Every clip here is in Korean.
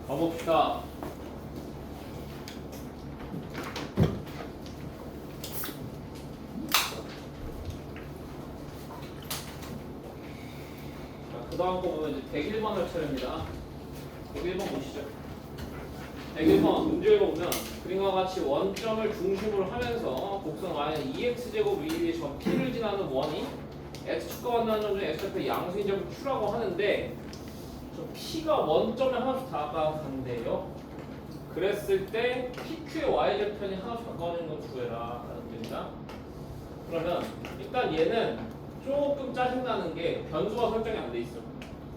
가봅시다. 그 다음 거 보면 이제 101번 할 차례입니다. 101번 보시죠. 101번 문제를 보면 그림과 같이 원점을 중심으로 하면서 곡선 y는 2x제곱 위에 점 p를 지나는 원이 x축과 만나는 점 중에 x좌표의 양수인 점을 q라고 하는데 저 p가 원점에 하나씩 다가간대요. 그랬을 때 pq의 y절편이 하나씩 가까워지는 걸 구해라 라는 겁니다. 그러면 일단 얘는 조금 짜증나는 게 변수가 설정이 안 돼 있어.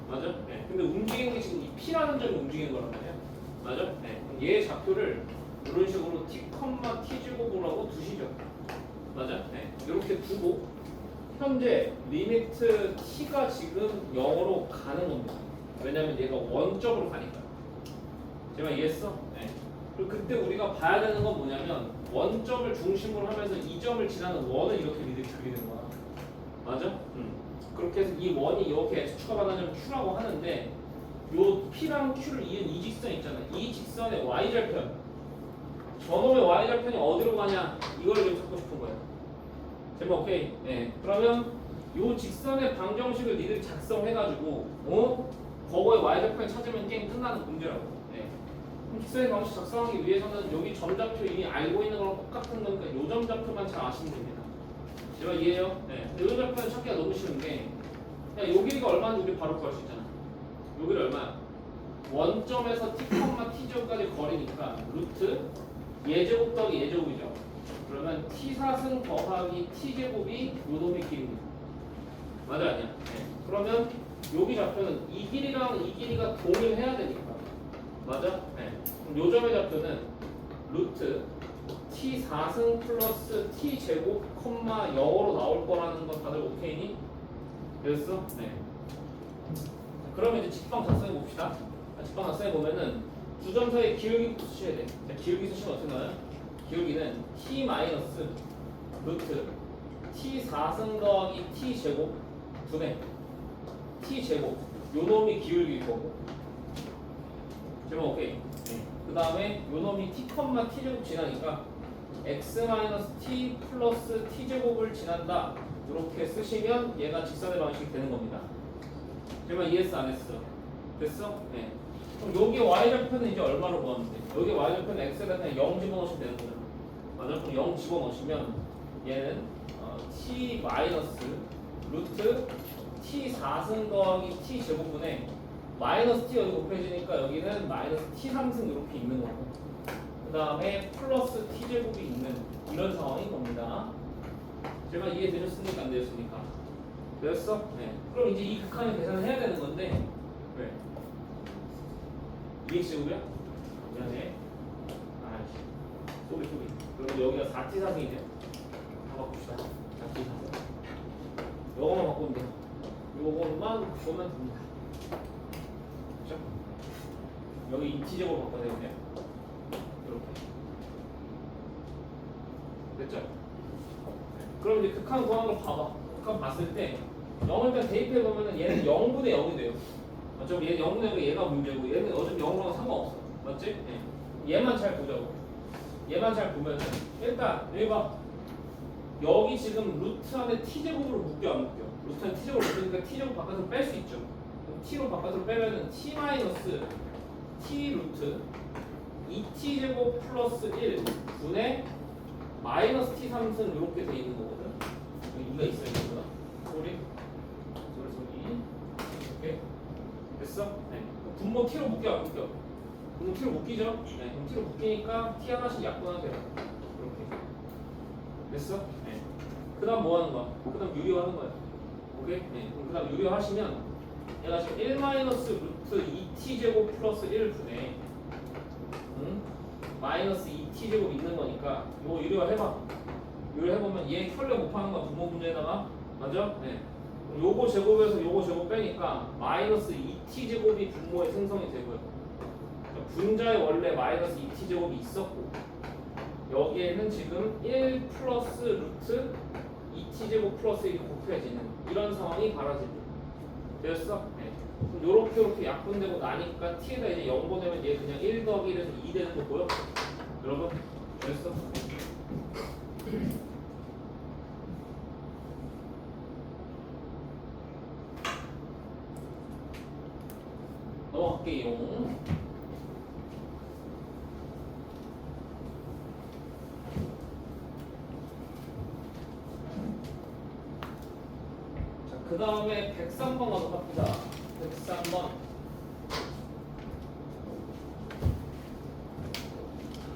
맞아? 네. 근데 움직이는 게 지금 이 p라는 점이 움직이는 거란 말이야. 맞아? 네. 그럼 얘의 좌표를 이런 식으로 t, t 제곱으로 두시죠. 맞아? 네. 이렇게 두고 현재 리미트 t가 지금 0으로 가는 겁니다. 왜냐면 얘가 원점으로 가니까. 제가 이해했어? 네. 그리고 그때 우리가 봐야 되는 건 뭐냐면 원점을 중심으로 하면서 이 점을 지나는 원을 이렇게 그리는 거야. 맞아? 그렇게 해서 이 원이 이렇게 x축과 만나는 q라고 하는데 요 p랑 q를 이은 이 직선 있잖아. 이 직선의 y절편 저놈의 y절편이 어디로 가냐 이걸 지금 찾고 싶은 거야. 제목 오케이? 네. 그러면 요 직선의 방정식을 니들 작성해가지고 거거의 y절편 찾으면 게임 끝나는 문제라고. 네. 그럼 직선의 방정식 작성하기 위해서는 여기 점좌표 이미 알고 있는 거랑 똑같은 거니까 요 점좌표만 잘 아시면 됩니다. 제가 이해해요? 네. 요 점좌표는 찾기가 너무 쉬운 게 야, 요 길이가 얼마인지 우리 바로 구할 수 있잖아. 요 길이 얼마야? 원점에서 t, t제곱까지 거리니까 루트 예제곱 더하기 예제곱이죠. 그러면 t사승 더하기 t제곱이 요 놈의 길이입니다. 맞아 아니야? 네. 그러면 여기 좌표는 이 길이랑 이 길이가 동일해야 되니까. 맞아? 네. 그럼 요 점의 좌표는 루트 t4승 플러스 t제곱, 0으로 나올 거라는 건 다들 오케이니? 됐어? 네. 그러면 이제 직방 작성해 봅시다. 직방 작성해 보면은 두 점 사이에 기울기부터 쓰셔야 돼. 자, 기울기 쓰시면 어떻게 나와요? 기울기는 t 마이너스 루트 t4승 더하기 t제곱 분의 t제곱 요 놈이 기울기일 거고. 제목 오케이. 네. 그 다음에 요 놈이 t, t제곱 지나니까 x 마이너스 t 플러스 t제곱을 지난다. 이렇게 쓰시면 얘가 직선의 방식이 되는 겁니다. 그러면 ES 안 했어? 됐어? 네. 그럼 여기 y절편은 이제 얼마로 구하면 돼? 여기 y절편 x에다 그냥 0 집어넣으시면 되는 거잖아. 맞아? 그럼 0 집어넣으시면 얘는 t 마이너스 루트 t 4승 더하기 t 제곱분에 마이너스 t 여기 곱해지니까 여기는 마이너스 t 3승 이렇게 있는 거고 그 다음에 플러스 t 제곱이 있는 이런 상황인 겁니다. 제가 이해되셨습니까? 안 되셨습니까? 되었어? 네. 그럼 이제 이 극한을 계산을 해야 되는 건데 왜? 2x제곱이야? 미안해. 아이씨. 쏘리. 그럼 여기가 4t 사승이죠? 다 바꿉시다. 4t 사승. 요거만 바꾸면 돼. 요것만 바꾸면 됩니다. 그렇죠? 여기 2t제곱 바꿔야 되겠네요. 이렇게. 됐죠? 그럼 이제 극한 구하는 걸 봐봐. 극한 봤을 때 0을 일단 대입해 보면은 얘는 0분의 0이 돼요. 어차피 얘는 0분의 0이 얘가 문제고 얘는 어차피 0으로는 상관없어. 맞지? 네. 얘만 잘 보자고. 얘만 잘 보면은 일단 여기 봐. 여기 지금 루트 안에 t제곱으로 묶여 안 묶여? 루트 안에 t제곱으로 묶으니까 t제곱 바깥으로 뺄 수 있죠. 그럼 t로 바깥으로 빼면은 t 마이너스 t 루트 2t제곱 플러스 1 분의 마이너스 t 3승 이렇게 돼 있는 거거든. 이가 있어요, 이거가. 소리. 오케이. 됐어? 네. 분모 t로 묶여 안 묶여? 분모 t로 묶이죠? 네. 그럼 t로 묶이니까 t 하나씩 약분하게 돼. 이렇게. 됐어? 네. 그다음 뭐 하는 거야? 그다음 유리화하는 거야. 오케이? 네. 그럼 그다음 유리화하시면 얘가 지금 1 마이너스 루트 2t 제곱 플러스 1 분의 마이너스 2t 제곱 있는 거니까 이거 유리화 해봐. 유리화 해보면 얘 혈례 곱하는 거 분모 문제에다가 맞아? 네. 요거 제곱에서 요거 제곱 빼니까 마이너스 2t 제곱이 분모에 생성이 되고요. 분자에 원래 마이너스 2t 제곱이 있었고 여기에는 지금 1 플러스 루트 2t 제곱 플러스 1이 곱해지는 이런 상황이 벌어집니다. 되었어? 네. 요렇게 약분되고 나니까 t에다 이제 0 보내면 얘 그냥 1 더하기 1에서 2 되는 거 보여? 여러분 됐어? 넘어갈게요. 자, 그 다음에 103번 가서 갑니다. 103번.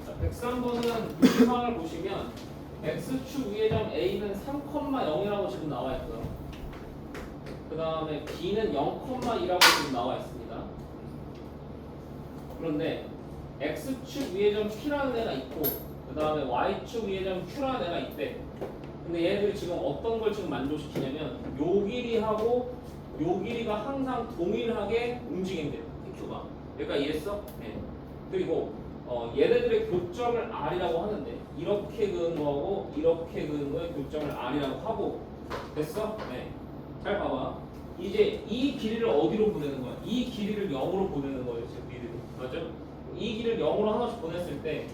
자, 103번은 유리망을 보시면 x축 위의 점 a는 3,0이라고 지금 나와 있고요. 그 다음에 b는 0,2라고 지금 나와 있습니다. 그런데 x축 위의 점 p라는 애가 있고 그 다음에 y축 위의 점 q라는 애가 있대. 근데 얘들이 지금 어떤 걸 지금 만족시키냐면 요 길이하고 요 길이가 항상 동일하게 움직인대요. pq가. 여기까지 이해했어? 네. 그리고 얘네들의 교점을 r이라고 하는데 이렇게 그은 거하고 이렇게 그은 거의 교점을 r이라고 하고 됐어? 네. 잘 봐봐. 이제 이 길이를 어디로 보내는 거야? 이 길이를 0으로 보내는 거예요. 지금 니들이. 맞죠? 이 길이를 0으로 하나씩 보냈을 때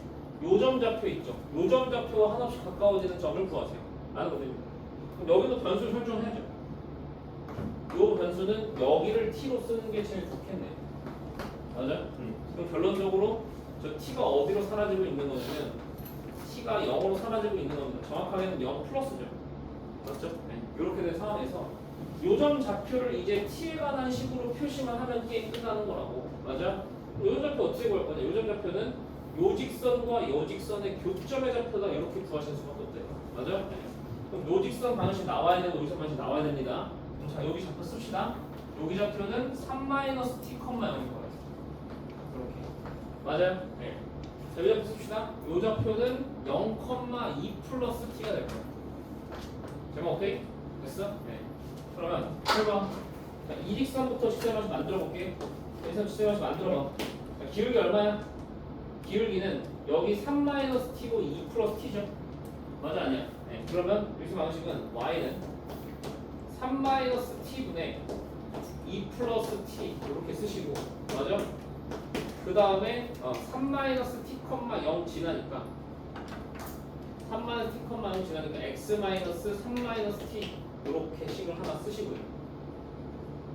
요점 좌표 있죠? 요점 좌표와 하나씩 가까워지는 점을 구하세요. 라는 거죠. 그럼 여기도 변수를 설정해야죠. 요 변수는 여기를 t로 쓰는 게 제일 좋겠네. 맞아? 그럼 결론적으로 저 t가 어디로 사라지고 있는 거냐면 t가 0으로 사라지고 있는 겁니다. 정확하게는 0 플러스죠. 맞죠? 네. 이렇게 된 상황에서 요점 좌표를 이제 t에 관한 식으로 표시만 하면 게임 끝나는 거라고. 맞아? 요점 좌표 어떻게 구할 거냐? 요점 좌표는 요 직선과 요 직선의 교점의 좌표다 이렇게 구하실 수밖에 없대요. 맞아? 네. 그럼 요 직선 반드시 나와야 되고 요직선 반드시 나와야 됩니다. 그럼 자 여기 좌표 씁시다. 여기 좌표는 3-t, 0인 거예요. 이렇게. 맞아요? 네. 자, 요 좌표 씁시다. 요 좌표는 0,2 플러스 t가 될 거예요. 제목 오케이? 됐어? 네. 그러면 8번. 자, 이 직선부터 시작해서 만들어 볼게. 여기서 시작해서 만들어 봐. 자, 기울기 얼마야? 기울기는 여기 3-t고 2 플러스 t죠? 맞아 아니야? 네. 그러면 여기서 방식은 y는 3-t분의 2 플러스 t 이렇게 쓰시고 맞아? 그 다음에 3-t, 0 지나니까 3-t, 0 지나니까 x-3-t 이렇게 식을 하나 쓰시고요.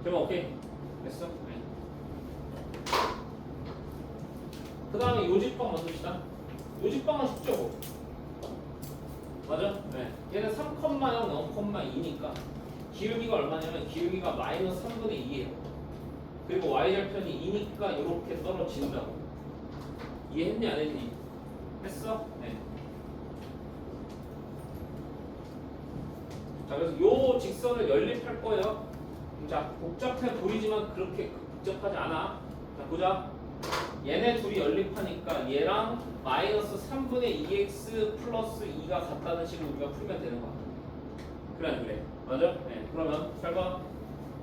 그러면 오케이? 됐어? 네. 그 다음에 요직방 만듭시다. 요직방은 쉽죠? 맞아? 네. 얘는 3,0, 0,2니까 기울기가 얼마냐면 기울기가 마이너스 3분의 2예요. 그리고 y절편이 2니까 이렇게 떨어진다고. 이해했니 안 했니? 했어? 네. 자 그래서 요 직선을 연립할 거예요. 자 복잡해 보이지만 그렇게 복잡하지 않아. 자 보자. 얘네 둘이 연립하니까 얘랑 마이너스 3분의 2x 플러스 2가 같다는 식으로 우리가 풀면 되는 거야. 그래 안 그래? 맞아? 네. 그러면 잘 봐.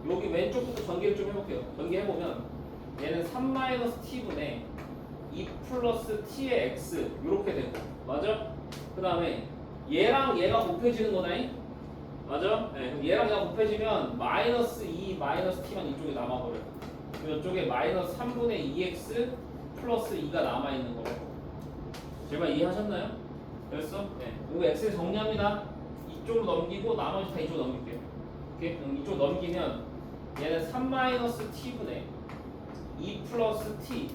여기 왼쪽부터 전개를 좀 해볼게요. 전개해보면 얘는 3-t분의 2 플러스 t의 x 이렇게 되고 맞아? 그 다음에 얘랑 얘가 곱해지는 거네. 맞아? 네. 그럼 얘랑 얘가 곱해지면 마이너스 2 마이너스 t만 이쪽에 남아버려. 그럼 이쪽에 마이너스 3분의 2x 플러스 2가 남아있는 거고. 제발 이해하셨나요? 됐어? 네. 이거 x를 정리합니다. 이쪽으로 넘기고 나머지 다 이쪽으로 넘길게요. 오케이? 그럼 이쪽으로 넘기면 얘는 3-t분의 2 플러스 t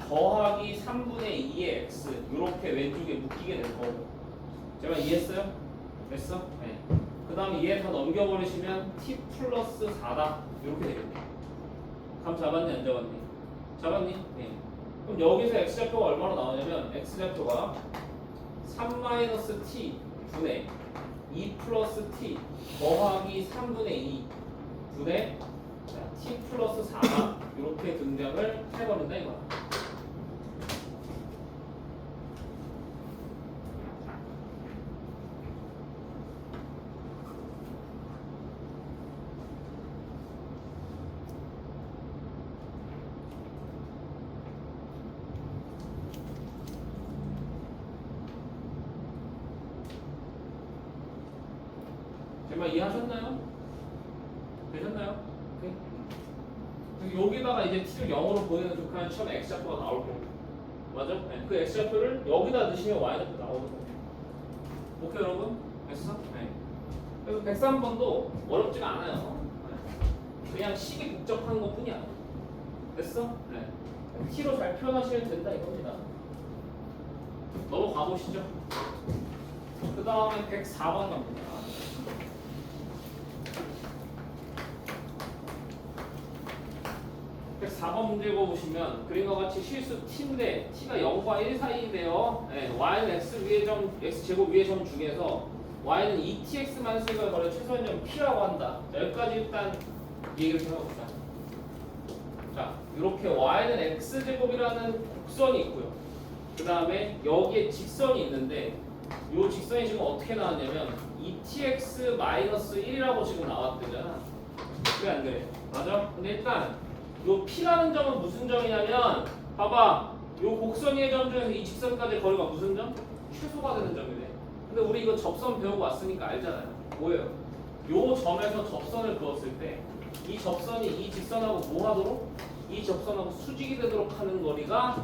더하기 3분의 2의 x 이렇게 왼쪽에 묶이게 될 거고. 제발 이해했어요? 됐어? 네. 그 다음에 얘 다 넘겨버리시면 t 플러스 4다 이렇게 되겠네. 감 잡았니 안 잡았니? 잡았니? 네. 그럼 여기서 x좌표가 얼마로 나오냐면 x좌표가 3-t 분의 2 플러스 t 더하기 3분의 2 분의 t 플러스 4가 이렇게 등장을 해버린다 이거야. 제발 이해하셨나요? 되셨나요? 오케이. 여기다가 이제 t를 0으로 보내는 극한은 처음 x좌표가 나올 거고, 맞아? 네. 그 x좌표를 여기다 넣으시면 y좌표 나오는 거고. 오케이 여러분? 됐어? 네. 그래서 103번도 어렵지가 않아요. 네. 그냥 식이 복잡한 것 뿐이야. 됐어? 네. t로 잘 표현하시면 된다 이겁니다. 넘어가 보시죠. 그 다음에 104번 갑니다. 104번 문제 보시면 그림과 같이 실수 t인데 t가 0과 1 사이인데요. 네, y는 x 위의 점, x 제곱 위의 점 중에서 y는 2tx만 수가 거래 최소한 점 p라고 한다. 자, 여기까지 일단 얘기를 좀 해봅시다. 자, 이렇게 y는 x 제곱이라는 곡선이 있고요. 그 다음에 여기에 직선이 있는데 이 직선이 지금 어떻게 나왔냐면 2tx-1이라고 지금 나왔대잖아. 그래 안 그래? 맞아? 근데 일단 요 P라는 점은 무슨 점이냐면 봐봐, 요 곡선의 점 중에서 이 직선까지 거리가 무슨 점? 최소가 되는 점이네. 근데 우리 이거 접선 배우고 왔으니까 알잖아요. 뭐예요? 요 점에서 접선을 그었을 때 이 접선이 이 직선하고 뭐 하도록? 이 접선하고 수직이 되도록 하는 거리가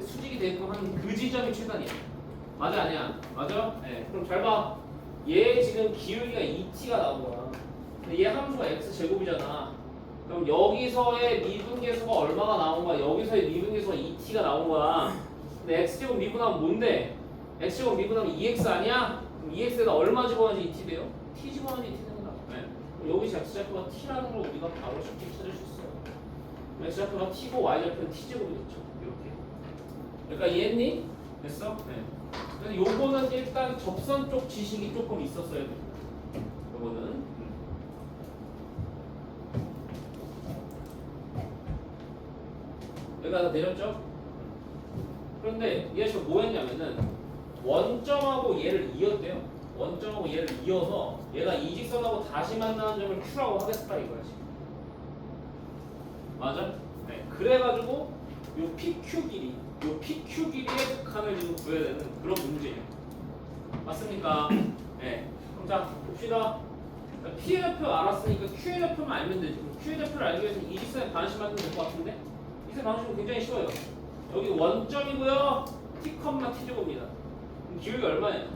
수직이 되도록 하는 그 지점이 최단이야. 맞아 아니야? 맞아? 네. 그럼 잘 봐. 얘 지금 기울기가 2t가 나온 거야. 근데 얘 함수가 x제곱이잖아. 그럼 여기서의 미분계수가 얼마가 나온 거야? 여기서의 미분계수가 2t가 나온 거야. 근데 x제곱 미분하면 뭔데? x제곱 미분하면 2x 아니야? 그럼 2x에다 얼마 집어넣어야지 2t 돼요? t 집어넣어야지 2t 되는 거야. 네. 그럼 여기서 x좌표가 t라는 걸 우리가 바로 쉽게 찾을 수 있어요. x좌표가 t고 y좌표는 t제곱이 됐죠. 이렇게. 그러니까 이해했니? 됐어? 네. 그래서 요거는 일단 접선 쪽 지식이 조금 있었어야 돼. 요거는. 여기가 다 내렸죠? 그런데 얘가 지금 뭐 했냐면은 원점하고 얘를 이었대요. 원점하고 얘를 이어서 얘가 이 직선하고 다시 만나는 점을 Q라고 하겠다 이거야 지금. 맞아? 네. 그래가지고 요 PQ 길이의 극한을 지금 구해야 되는 그런 문제예요. 맞습니까? 네. 그럼 자 봅시다. P의 좌표 알았으니까 Q의 좌표만 알면 되지. Q의 좌표를 알기 위해서 이 직선에 반씩 만들면 될 것 같은데? 이세 방식은 굉장히 쉬워요. 여기 원점이고요. t, t제곱입니다. 그럼 기울기 얼마예요?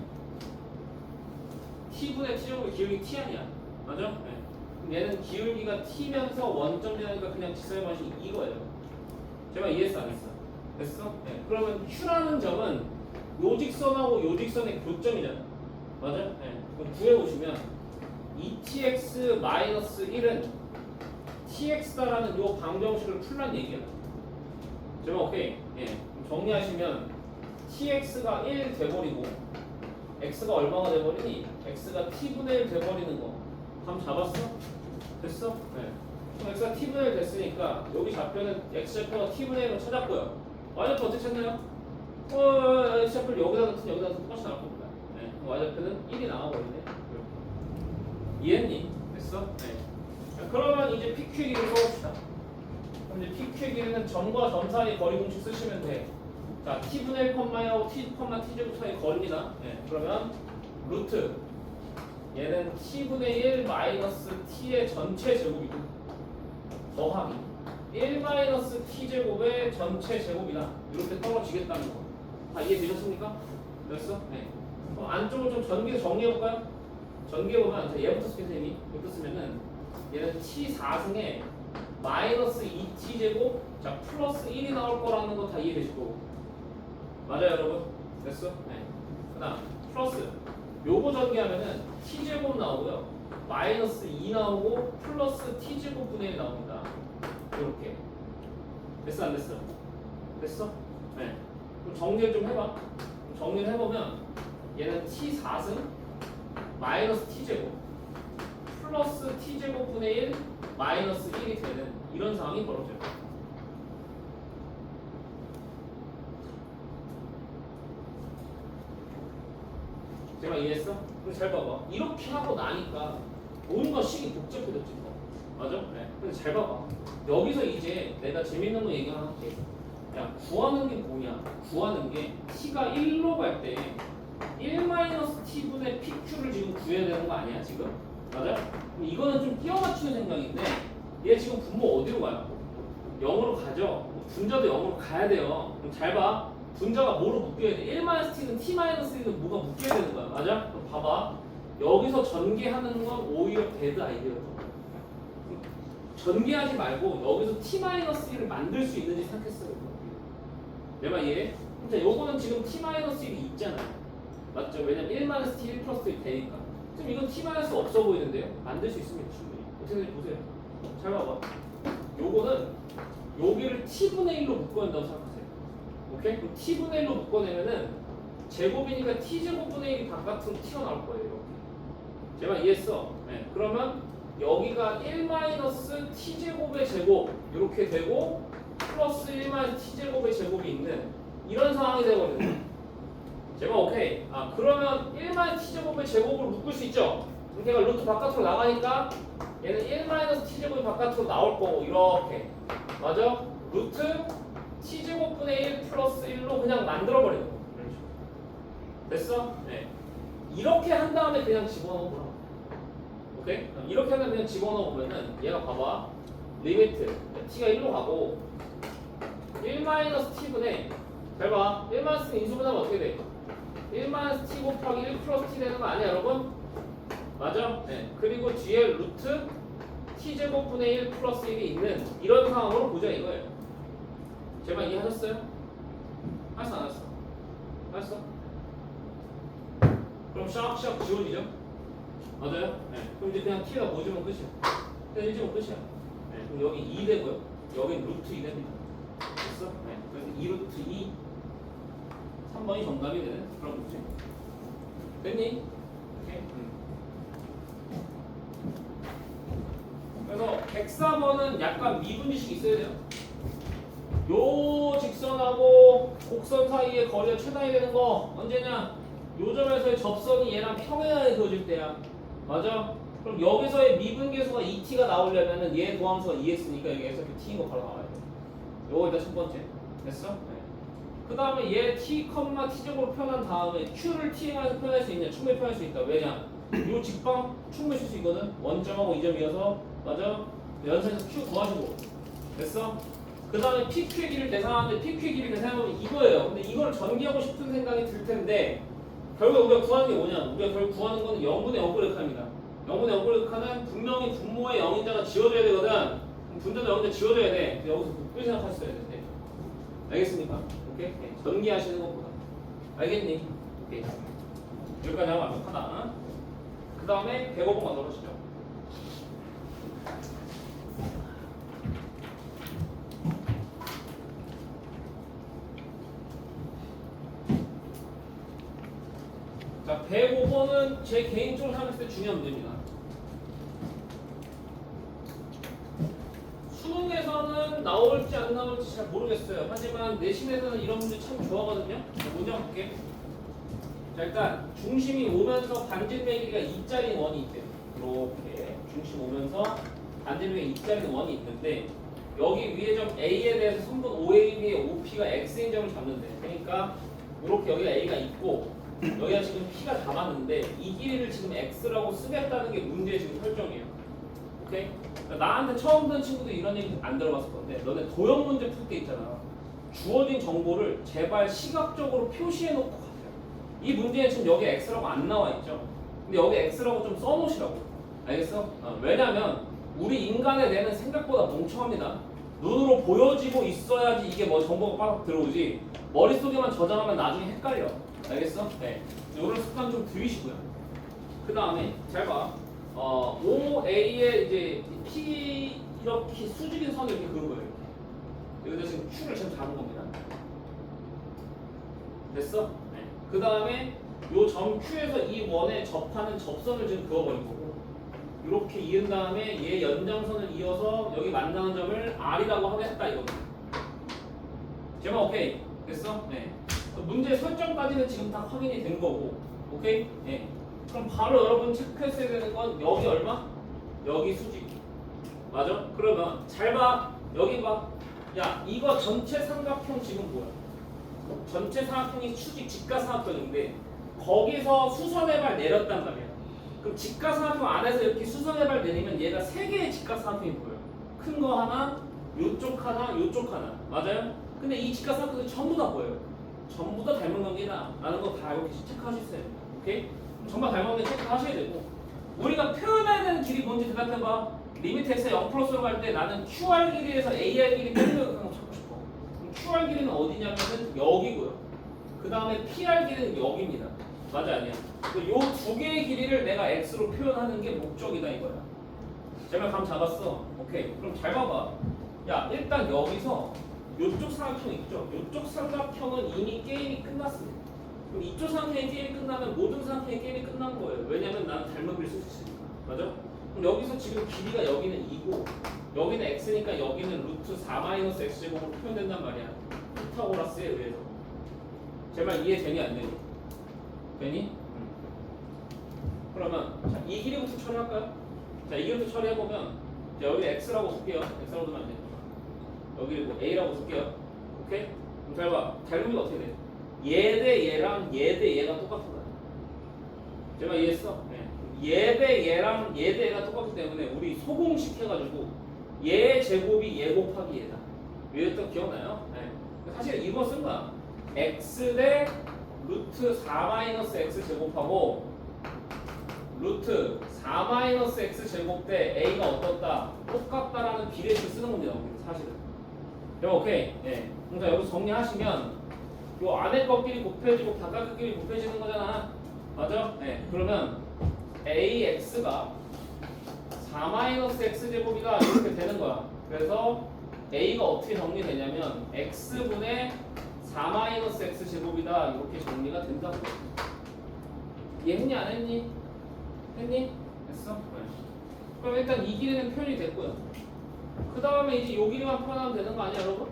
t분의 t제곱이 기울기 t 아니야. 맞아? 네. 그럼 얘는 기울기가 t면서 원점 되니까 그냥 직선의 방식이 이거예요. 제가 이해했어 안 했어? 됐어? 네. 그러면 q라는 점은 요 직선하고 요 직선의 교점이잖아. 맞아? 네. 그럼 구해보시면 2tx-1은 tx다라는 요 방정식을 풀란 얘기야. 제가 오케이. 예. 그럼 정리하시면 tx가 1 돼버리고 x가 얼마가 돼버리니? x가 t분의 1 돼버리는 거. 감 잡았어? 됐어? 네. 그럼 x가 t분의 1 됐으니까 여기 좌표는 x좌표가 t분의 1로 찾았고요. y좌표 어떻게 찾나요? x좌표를 여기다 넣든 여기다 넣든 똑같이 나올 겁니다. 네. y좌표는 1이 나와버리네. 이해했니? 됐어? 네. 그러면 이제 PQ의 길이를 써봅시다. 그럼 이제 PQ의 길이는 점과 점 사이 거리 공식 쓰시면 돼. 자, t분의 1, 하고 t, t제곱 사이 거리입니다. 네. 그러면 루트 얘는 t분의 1 마이너스 t의 전체 제곱이고 더하기 1 마이너스 t제곱의 전체 제곱이다. 이렇게 떨어지겠다는 거. 다 이해되셨습니까? 됐어? 네. 그럼 안쪽을 좀 전개 정리해볼까요? 전개해보면 얘부터 쓰면 쌤이 이렇게 쓰면은 얘는 t4승에 마이너스 2t제곱 자 플러스 1이 나올 거라는 거 다 이해되실 거고 맞아요 여러분? 됐어? 네. 그 다음 플러스 요거 전개하면은 t제곱 나오고요 마이너스 2 나오고 플러스 t제곱 분의 1 나옵니다. 이렇게 됐어 안 됐어? 됐어? 네. 그럼 정리를 좀 해봐. 정리를 해보면 얘는 t4승 마이너스 t제곱 플러스 t제곱 분의 1 마이너스 1이 되는 이런 상황이 벌어져요. 제가 이해했어? 그럼 잘 봐봐. 이렇게 하고 나니까 뭔가 식이 복잡해졌지 뭐. 맞아? 네. 근데 잘 봐봐. 여기서 이제 내가 재밌는 거 얘기 하나 할게. 야, 구하는 게 뭐냐? 구하는 게 t가 1로 갈 때 1-t분의 pq를 지금 구해야 되는 거 아니야 지금? 맞아? 그럼 이거는 좀 끼워 맞추는 생각인데 얘 지금 분모 어디로 가요? 0으로 가죠. 분자도 0으로 가야 돼요. 그럼 잘 봐. 분자가 뭐로 묶여야 돼? 1-t는 t-1은 뭐가 묶여야 되는 거야. 맞아? 그럼 봐봐. 여기서 전개하는 건 오히려 배드 아이디어죠. 전개하지 말고 여기서 t-1을 만들 수 있는지 생각했어요. 내 말 이해해? 자, 요거는 지금 t-1이 있잖아요. 맞죠? 왜냐면 1-t 1 플러스 1 되니까. 지금 이건 t- 없어 보이는데요? 만들 수 있습니다. 충분히. 어떻게 보세요. 잘 봐봐. 요거는 여기를 t분의 1로 묶어낸다고 생각하세요. 오케이? 그럼 t분의 1로 묶어내면은 제곱이니까 t제곱분의 1이 바깥으로 튀어나올 거예요. 이렇게. 제 말 이해했어? 네. 그러면 여기가 1-t제곱의 제곱 이렇게 되고 플러스 1-t제곱의 제곱이 있는 이런 상황이 되거든요. 제 말 오케이. 아 그러면 1-t제곱의 제곱으로 묶을 수 있죠? 그럼 걔가 루트 바깥으로 나가니까 얘는 1-t제곱이 바깥으로 나올 거고 이렇게 맞아? 루트 t제곱분의 1 플러스 1로 그냥 만들어버리는 거. 됐어? 네. 이렇게 한 다음에 그냥 집어넣어보라. 오케이? 이렇게 하면 그냥 집어넣으면은 얘가 봐봐. 리미트 t가 1로 가고 1-t분의 잘 봐. 1-t는 인수분하면 어떻게 돼? 1-t 곱하기 1 플러스 t 되는 거 아니야 여러분? 맞아? 네. 그리고 뒤에 루트 t제곱분의 1 플러스 1이 있는 이런 상황으로 보자 이거예요. 제 말 이해하셨어요? 했어 안 했어? 했어? 그럼 샥샥 지워지죠? 맞아요? 네. 그럼 이제 그냥 t가 뭐 주면 끝이야. 그냥 1 주면 끝이야. 네. 그럼 여기 2 되고요. 여긴 루트 2 됩니다. 됐어? 네. 그래서 2루트 2 3번이 정답이 되는 그런 문제. 됐니? 오케이. 그래서 104번은 약간 미분지식이 있어야 돼요. 요 직선하고 곡선 사이의 거리가 최단이 되는 거 언제냐? 요 점에서의 접선이 얘랑 평행하게 그어질 때야. 맞아? 그럼 여기서의 미분계수가 2t가 나오려면은 얘 도함수가 2x니까 여기 x표 t인 거 바로 나와야 돼. 요거 일단 첫 번째. 됐어? 네. 그 다음에 얘 t, t제곱으로 표현한 다음에 q를 t에서 표현할 수 있냐? 충분히 표현할 수 있다. 왜냐? 요 직방 충분히 쓸 수 있거든. 원점하고 2점 이어서 맞아? 연산에서 q 구하시고 됐어? 그 다음에 PQ의 길이를 계산하는데 PQ의 길이를 계산해보면 이거예요. 근데 이걸 전개하고 싶은 생각이 들 텐데 결국 우리가 구하는 게 뭐냐? 우리가 결국 구하는 거는 0분의 0고력합니다. 0분의 0고력하는 분명히 분모의 0인자가 지워져야 되거든. 분자도 0인자 지워져야 돼. 여기서 그 생각하셔야 돼. 알겠습니까? 오케이? 네. 전개하시는 것보다. 알겠니? 오케이. 여기까지 하면 완벽하다. 그 다음에 105번 만들어주시죠. 자, 105번은 제 개인적으로 생각했을 때 중요한 문제입니다. 수능에서는 나올지 안 나올지 잘 모르겠어요. 하지만 내신에서는 이런 문제 참 좋아하거든요. 자, 문제 한번 볼게. 자, 일단 중심이 오면서 반지름의 길이가 2짜리 원이 있대요. 이렇게 중심 오면서 반지름의 2짜리 원이 있는데 여기 위에 점 A에 대해서 선분 OAB의 OP가 X인 점을 잡는데 그러니까 이렇게 여기가 A가 있고 여기가 지금 P가 담았는데 이 길이를 지금 X라고 쓰겠다는 게 문제의 지금 설정이에요. 오케이? 그러니까 나한테 처음 듣는 친구도 이런 얘기 안 들어봤을 건데 너네 도형 문제 풀 때 있잖아. 주어진 정보를 제발 시각적으로 표시해 놓고 가세요. 이 문제에 지금 여기 X라고 안 나와 있죠. 근데 여기 X라고 좀 써놓으시라고. 알겠어? 왜냐면 우리 인간의 뇌는 생각보다 멍청합니다. 눈으로 보여지고 있어야지 이게 뭐 정보가 빡 들어오지 머릿속에만 저장하면 나중에 헷갈려. 알겠어? 네. 이런 습관 좀 들이시고요. 그 다음에 잘 봐. OA에 이제 P 이렇게 수직인 선을 이렇게 그은 거예요. 여기다 지금 Q를 지금 잡은 겁니다. 됐어? 네. 그 다음에 요 점 Q에서 이 원에 접하는 접선을 지금 그어버린 거고 이렇게 이은 다음에 얘 연장선을 이어서 여기 만나는 점을 R이라고 하겠다 이거든요. 제발 오케이? 됐어? 네. 문제 설정까지는 지금 다 확인이 된 거고 오케이? 네. 그럼 바로 여러분 체크했어야 되는 건 여기 얼마? 여기 수직 맞아? 그러면 잘 봐 여기 봐 야 이거 전체 삼각형 지금 뭐야? 전체 삼각형이 수직 직가삼각형인데 거기서 수선의 발 내렸단 말이야. 그럼 직가삼각형 안에서 이렇게 수선의 발 내리면 얘가 세 개의 직가삼각형이 보여요. 큰 거 하나, 요쪽 하나, 요쪽 하나. 맞아요? 근데 이 직각삼각형이 전부 다 뭐예요? 전부 다 닮은 관계다 라는 거 다 알고 체크하실 수 있어요. 오케이? 정말 닮은 관계 체크하셔야 되고, 우리가 표현해야 되는 길이 뭔지 대답해봐. 리미트 x에 0 플러스로 갈 때 나는 QR 길이에서 AR 길이 빼는 거 찾고 싶어. 그럼 QR 길이는 어디냐면은 여기고요. 그 다음에 PR 길이는 여기입니다. 맞아 아니야? 요 두 개의 길이를 내가 x로 표현하는 게 목적이다 이거야. 제발 감 잡았어. 오케이. 그럼 잘 봐봐. 야 일단 여기서 요쪽 삼각형 있죠? 요쪽 삼각형은 이미 게임이 끝났습니다. 그럼 이쪽 삼각형의 게임이 끝나면 모든 삼각형의 게임이 끝난 거예요. 왜냐면 나는 닮은 비를 쓸 수 있으니까. 맞아? 그럼 여기서 지금 길이가 여기는 2고 여기는 x니까 여기는 루트 4-x 제곱으로 표현된단 말이야. 피타고라스에 의해서. 제발 이해되니 안 되니? 되니? 그러면 자, 이 길이부터 처리할까요? 자, 이 길이부터 처리해보면 자, 여기 x라고 쓸게요. x라고 두면 안 돼. 여기 뭐 a라고 쓸게요. 오케이? 그럼 잘 봐. 닮은 게 어떻게 돼? 얘 대 얘랑 얘 대 얘가 똑같은 거야. 제발 이해했어? 네. 얘 대 얘랑 얘 대 얘가 똑같기 때문에 우리 소공식 해가지고 얘 제곱이 얘 곱하기 얘다. 이랬던 기억나요? 네. 사실 이거 쓴 거야. x 대 루트 4-x 제곱하고 루트 4-x 제곱 대 a가 어떻다? 똑같다라는 비례식을 쓰는 겁니다. 사실은. 오케이. 예. 그러니까 여기서 정리하시면 요 안에 것끼리 곱해지고 바깥 것끼리 곱해지는 거잖아. 맞아? 네. 그러면 ax가 4-x 제곱이다 이렇게 되는 거야. 그래서 a가 어떻게 정리되냐면 x분의 4-x 제곱이다 이렇게 정리가 된다고. 이해했니 안 했니? 했니? 했어? 네. 그럼 일단 이 길이는 표현이 됐고요. 그 다음에 이제 요 길이만 표현하면 되는 거 아니야 여러분?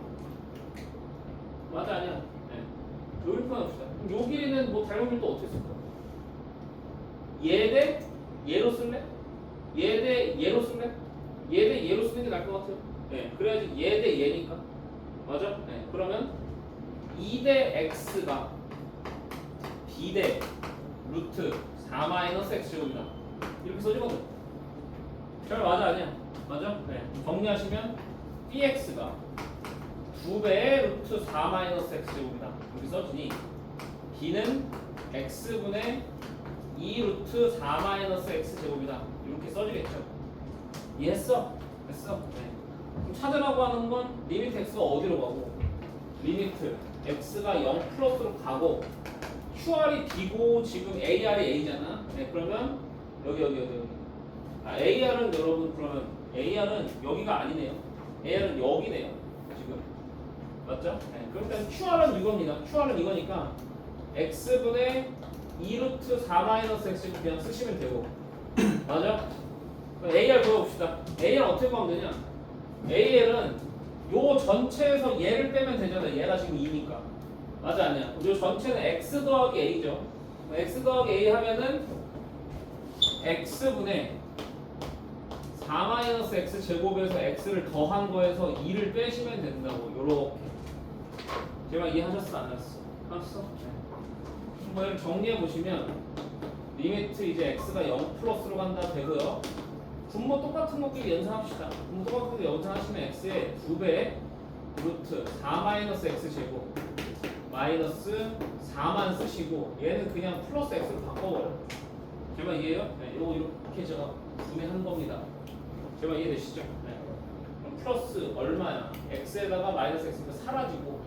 맞아 아니야? 네. 요길 표현합시다. 그럼 요 길이는 뭐 닮은 길도 어떻게 쓸까? 얘 대 얘로 쓸래? 얘 대 얘로 쓸래? 얘 대 얘로 쓰는 게 나을 것 같아요. 네. 그래야지 얘 대 얘니까. 맞아? 네. 그러면 2 대 x가 b 대 루트 4-x 제곱이다. 이렇게 써지거든. 잘 맞아 아니야? 맞아? 네. 정리하시면 bx가 2배의 루트 4-x 제곱이다. 이렇게 써지니 b는 x분의 2 루트 4-x 제곱이다. 이렇게 써지겠죠. 이해했어? 됐어? 네. 그럼 찾으라고 하는 건 리미트 x가 어디로 가고 리미트 x가 0 플러스로 가고 QR이 B고 지금 AR이 A잖아. 네, 그러면 여기. AR은 여러분 그러면 AR은 여기가 아니네요. AR은 여기네요. 지금 맞죠? 네, 그러니까 QR은 이겁니다. QR은 이거니까 x분의 2 루트 4-x 그냥 쓰시면 되고 맞아? AR 보여봅시다. AR 어떻게 보면 되냐? AR은 요 전체에서 얘를 빼면 되잖아. 얘가 지금 2니까 맞아 아니야? 요 전체는 x 더하기 a죠. x 더하기 a 하면은 x분의 4-x 제곱에서 x를 더한 거에서 2를 빼시면 된다고. 요렇게. 제가 이해하셨어 안 하셨어? 하셨어? 네. 뭐 이렇게 정리해 보시면 리미트 이제 x가 0 플러스로 간다 되고요. 분모 똑같은 것끼리 연산합시다. 분모 똑같은 것끼리 연산하시면 x의 2배 루트 4-x 제곱 마이너스 4만 쓰시고 얘는 그냥 플러스 x로 바꿔버려요. 제발 이해해요? 네, 요거 이렇게 제가 분해한 겁니다. 제발 이해되시죠? 네. 그럼 플러스 얼마야? x에다가 마이너스 x가 사라지고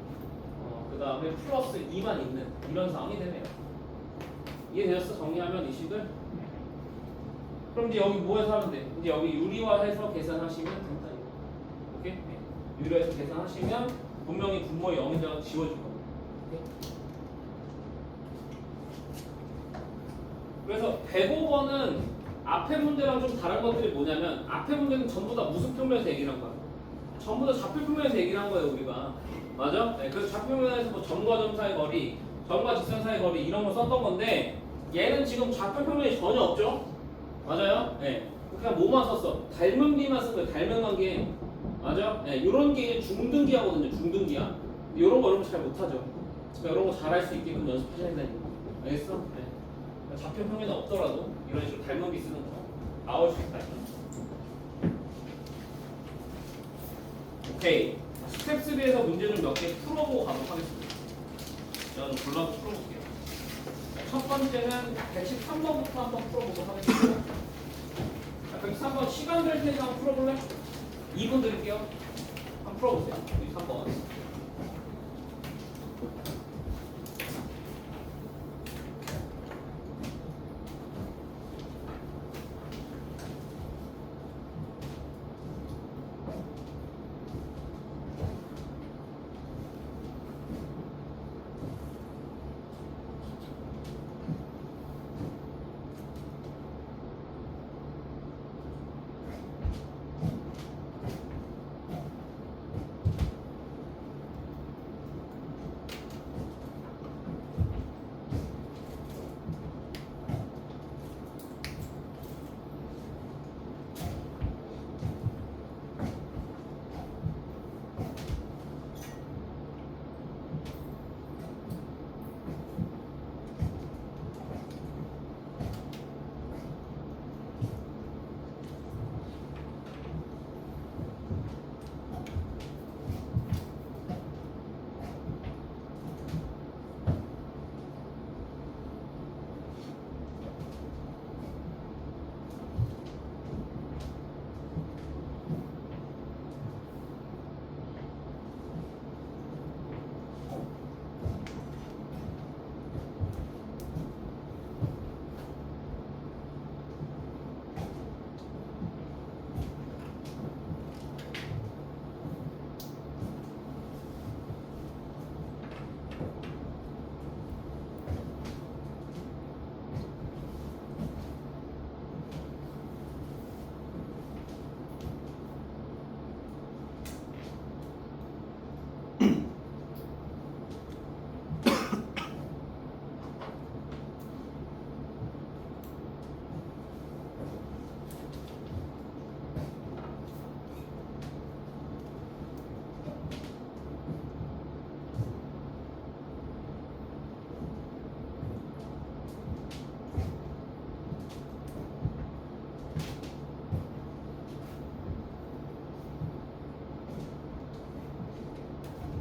그 다음에 플러스 2만 있는 이런 상황이 되네요. 이해되셨어? 정리하면 이 식을? 그럼 이제 여기 뭐해서 하면 돼? 이제 여기 유리화해서 계산하시면 된다. 이거. 오케이? 네. 유리화해서 계산하시면 분명히 분모의 0인자가 지워질 겁니다. 오케이? 그래서 105번은 앞에 문제랑 좀 다른 것들이 뭐냐면 앞에 문제는 전부 다 무슨 평면에서 얘기를 한 거야? 전부 다 좌표 평면에서 얘기를 한 거예요 우리가. 맞아? 네, 그래서 좌표 평면에서 뭐 점과 점 사이 거리, 점과 직선 사이 거리 이런 거 썼던 건데 얘는 지금 좌표 평면이 전혀 없죠? 맞아요? 네. 그냥 뭐만 썼어? 닮은 비만 쓴 거예요. 닮은 관계. 맞아? 네, 이런 게 중등기 하거든요. 중등기야. 이런 거 여러분 잘 못하죠. 그러니까 이런 거 잘할 수 있게끔 연습하셔야 된다니까. 알겠어? 네. 좌표 평면이 없더라도 이런 식으로 닮은 비 쓰는 거 나올 수 있다. 오케이? 오케이. 스텝 3에서 문제 좀 몇 개 풀어보고 가도록 하겠습니다. 제가 좀 골라서 풀어볼게요. 첫 번째는 113번부터 한번 풀어보도록 하겠습니다. 113번 시간 될 테니까 한번 풀어볼래? 2분 드릴게요. 한번 풀어보세요. 113번.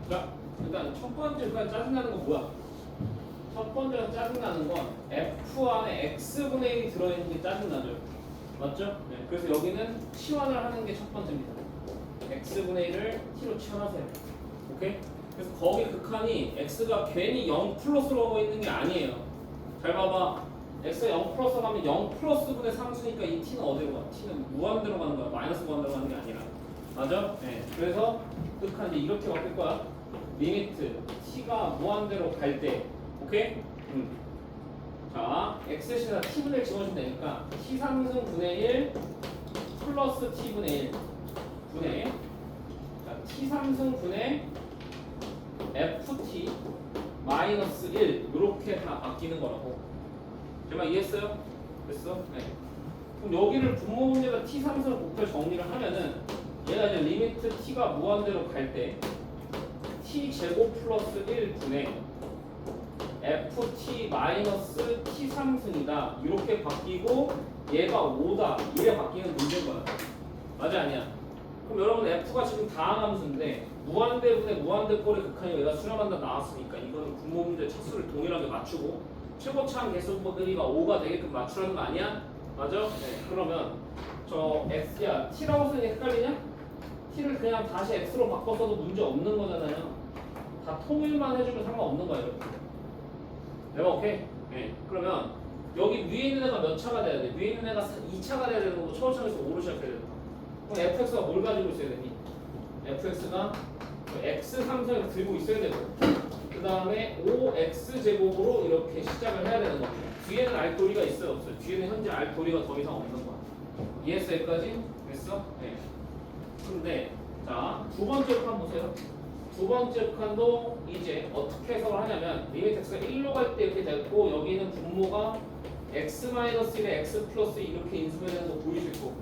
자, 일단 첫 번째가 짜증나는 건 뭐야? 첫 번째가 짜증나는 건 F 안에 X분의 1이 들어있는 게 짜증나죠. 맞죠? 네. 그래서 여기는 치환을 하는 게 첫 번째입니다. X분의 1을 T로 치환하세요. 오케이? 그래서 거기 극한이 X가 괜히 0 플러스로 하고 있는 게 아니에요. 잘 봐봐. X가 0 플러스 가면 0 플러스 분의 상수니까 이 T는 어디로 가? T는 무한대로 가는 거야. 마이너스 무한대로 가는 게 아니라. 맞아? 네. 그래서 극한 이제 이렇게 바뀔 거야. 리미트 t가 무한대로 갈 때, 오케이? 자, x에다 t분의 1 집어주면 되니까 t 상승 분의 1 플러스 t분의 1 분의 자, t 상승 분의 ft 마이너스 1 이렇게 다 바뀌는 거라고. 제가 이해했어요? 됐어? 네. 그럼 여기를 분모 문제가 t 상승을 목표 정리를 하면은 얘가 이제 리미트 t가 무한대로 갈 때 t 제곱 플러스 1분의 ft 마이너스 t 상승이다 이렇게 바뀌고 얘가 5다 이래 바뀌는 문제인 거야. 맞아 아니야? 그럼 여러분 f가 지금 다항함수인데 무한대분의 무한대꼴의 극한이 얘가 수렴한다 나왔으니까 이거는 분모 문제 차수를 동일하게 맞추고 최고차항 개수들이가 5가 되게끔 맞추라는 거 아니야? 맞아? 네. 그러면 저 x야 t라고 쓰니 헷갈리냐? t를 그냥 다시 x로 바꿔서도 문제 없는 거잖아요. 다 통일만 해주면 상관없는 거야 이렇게. 내가 오케이? 네. 그러면 여기 위에 있는 애가 몇 차가 돼야 돼? 위에 있는 애가 2차가 돼야 되는 거고 초차항에서 5로 시작해야 된다. 그럼 fx가 뭘 가지고 있어야 되니? fx가 x 삼성을 들고 있어야 되고 그 다음에 5x 제곱으로 이렇게 시작을 해야 되는 겁니다. 뒤에는 알 도리가 있어요 없어요? 뒤에는 현재 알 도리가 더 이상 없는 거야. 이해했어 여기까지? 됐어? 네. 근데 자 두 번째 칸 보세요. 두 번째 칸도 이제 어떻게 해석을 하냐면 리미트 x가 1로 갈 때 이렇게 됐고 여기는 분모가 x-1에 x 플러스 이렇게 인수되는 거 보이실 거고